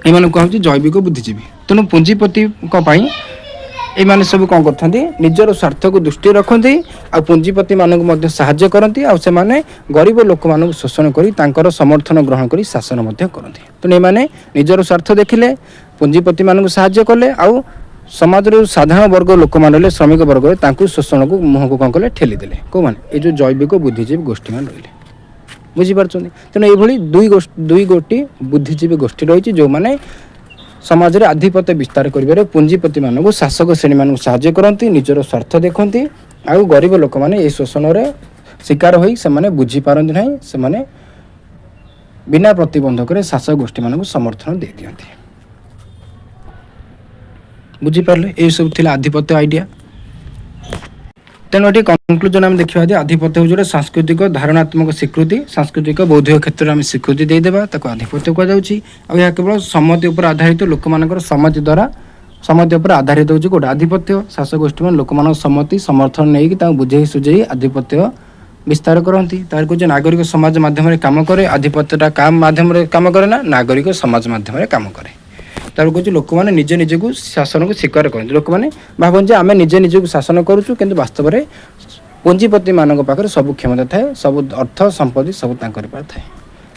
A: ଏମାନଙ୍କୁ କୁହାଯାଉଛି ଜୈବିକ ବୁଦ୍ଧିଜୀବୀ। ତେଣୁ ପୁଞ୍ଜିପତିଙ୍କ ପାଇଁ ଏମାନେ ସବୁ କ'ଣ କରିଥାନ୍ତି? ନିଜର ସ୍ୱାର୍ଥକୁ ଦୃଷ୍ଟିରେ ରଖନ୍ତି ଆଉ ପୁଞ୍ଜିପତିମାନଙ୍କୁ ମଧ୍ୟ ସାହାଯ୍ୟ କରନ୍ତି ଆଉ ସେମାନେ ଗରିବ ଲୋକମାନଙ୍କୁ ଶୋଷଣ କରି ତାଙ୍କର ସମର୍ଥନ ଗ୍ରହଣ କରି ଶାସନ ମଧ୍ୟ କରନ୍ତି। ତେଣୁ ଏମାନେ ନିଜର ସ୍ୱାର୍ଥ ଦେଖିଲେ, ପୁଞ୍ଜିପତିମାନଙ୍କୁ ସାହାଯ୍ୟ କଲେ ଆଉ ସମାଜର ସାଧାରଣ ବର୍ଗ ଲୋକମାନେ ରହିଲେ, ଶ୍ରମିକ ବର୍ଗରେ ତାଙ୍କୁ ଶୋଷଣକୁ ମୁହଁକୁ କ'ଣ କଲେ? ଠେଲିଦେଲେ। କେଉଁମାନେ? ଏ ଯେଉଁ ଜୈବିକ ବୁଦ୍ଧିଜୀବୀ ଗୋଷ୍ଠୀମାନେ ରହିଲେ। ବୁଝିପାରୁଛନ୍ତି? ତେଣୁ ଏଇଭଳି ଦୁଇ ଗୋଟି ବୁଦ୍ଧିଜୀବୀ ଗୋଷ୍ଠୀ ରହିଛି ଯେଉଁମାନେ ସମାଜରେ ଆଧିପତ୍ୟ ବିସ୍ତାର କରିବାରେ ପୁଞ୍ଜିପତିମାନଙ୍କୁ, ଶାସକ ଶ୍ରେଣୀମାନଙ୍କୁ ସାହାଯ୍ୟ କରନ୍ତି, ନିଜର ସ୍ୱାର୍ଥ ଦେଖନ୍ତି ଆଉ ଗରିବ ଲୋକମାନେ ଏହି ଶୋଷଣରେ ଶିକାର ହୋଇ ସେମାନେ ବୁଝିପାରନ୍ତି ନାହିଁ, ସେମାନେ ବିନା ପ୍ରତିବନ୍ଧକରେ ଶାସକ ଗୋଷ୍ଠୀମାନଙ୍କୁ ସମର୍ଥନ ଦେଇଦିଅନ୍ତି। ବୁଝିପାରିଲେ? ଏହିସବୁ ଥିଲା ଆଧିପତ୍ୟ ଆଇଡ଼ିଆ। ତେଣୁ ଏଠି କନକ୍ଲୁଜନ ଆମେ ଦେଖିବା ଯେ ଆଧିପତ୍ୟ ହେଉଛି ଗୋଟେ ସାଂସ୍କୃତିକ ଧାରଣାତ୍ମକ ସ୍ୱୀକୃତି। ସାଂସ୍କୃତିକ ବୌଦ୍ଧିକ କ୍ଷେତ୍ରରେ ଆମେ ସ୍ୱୀକୃତି ଦେଇଦେବା, ତାକୁ ଆଧିପତ୍ୟ କୁହାଯାଉଛି। ଆଉ ଏହା କେବଳ ସମ୍ମତି ଉପରେ ଆଧାରିତ, ଲୋକମାନଙ୍କର ସମ୍ମତି ଦ୍ୱାରା ସମ୍ମତି ଉପରେ ଆଧାରିତ ହେଉଛି ଗୋଟେ ଆଧିପତ୍ୟ। ଶାସକ ଗୋଷ୍ଠୀମାନେ ଲୋକମାନଙ୍କ ସମ୍ମତି ସମର୍ଥନ ନେଇକି ତାଙ୍କୁ ବୁଝେଇ ସୁଝେଇ ଆଧିପତ୍ୟ ବିସ୍ତାର କରନ୍ତି। ତାର କହୁଛି ନାଗରିକ ସମାଜ ମାଧ୍ୟମରେ କାମ କରେ। ଆଧିପତ୍ୟଟା କାହା ମାଧ୍ୟମରେ କାମ କରେ ନା? ନାଗରିକ ସମାଜ ମାଧ୍ୟମରେ କାମ କରେ। ତାର କହୁଛି ଲୋକମାନେ ନିଜେ ନିଜକୁ ଶାସନକୁ ସ୍ୱୀକାର କରନ୍ତି। ଲୋକମାନେ ଭାବନ୍ତି ଯେ ଆମେ ନିଜେ ନିଜକୁ ଶାସନ କରୁଛୁ, କିନ୍ତୁ ବାସ୍ତବରେ ପୁଞ୍ଜିପତିମାନଙ୍କ ପାଖରେ ସବୁ କ୍ଷମତା ଥାଏ, ସବୁ ଅର୍ଥ ସମ୍ପତ୍ତି ସବୁ ତାଙ୍କରି ପାଖରେ ଥାଏ।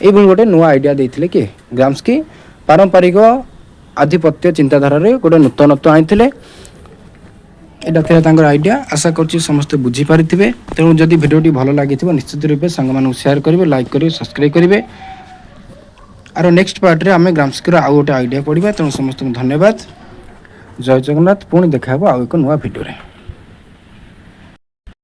A: ଏଇଭଳି ଗୋଟେ ନୂଆ ଆଇଡ଼ିଆ ଦେଇଥିଲେ କିଏ? ଗ୍ରାମ୍ସ୍କି। ପାରମ୍ପରିକ ଆଧିପତ୍ୟ ଚିନ୍ତାଧାରାରେ ଗୋଟେ ନୂତନତ୍ୱ ଆଣିଥିଲେ। ଏଇଟା ଥିଲା ତାଙ୍କର ଆଇଡ଼ିଆ। ଆଶା କରୁଛି ସମସ୍ତେ ବୁଝିପାରିଥିବେ। ତେଣୁ ଯଦି ଭିଡ଼ିଓଟି ଭଲ ଲାଗିଥିବ ନିଶ୍ଚିତ ରୂପେ ସାଙ୍ଗମାନଙ୍କୁ ସେୟାର କରିବେ, ଲାଇକ୍ କରିବେ, ସବସ୍କ୍ରାଇବ୍ କରିବେ। ଆର ନେକ୍ସଟ ପାର୍ଟରେ ଆମେ ଗ୍ରାମ୍ସ୍କିର ଆଉ ଗୋଟେ ଆଇଡ଼ିଆ ପଢ଼ିବା। ତେଣୁ ସମସ୍ତଙ୍କୁ ଧନ୍ୟବାଦ। ଜୟ ଜଗନ୍ନାଥ। ପୁଣି ଦେଖା ହେବ ଆଉ ଏକ ନୂଆ ଭିଡ଼ିଓରେ।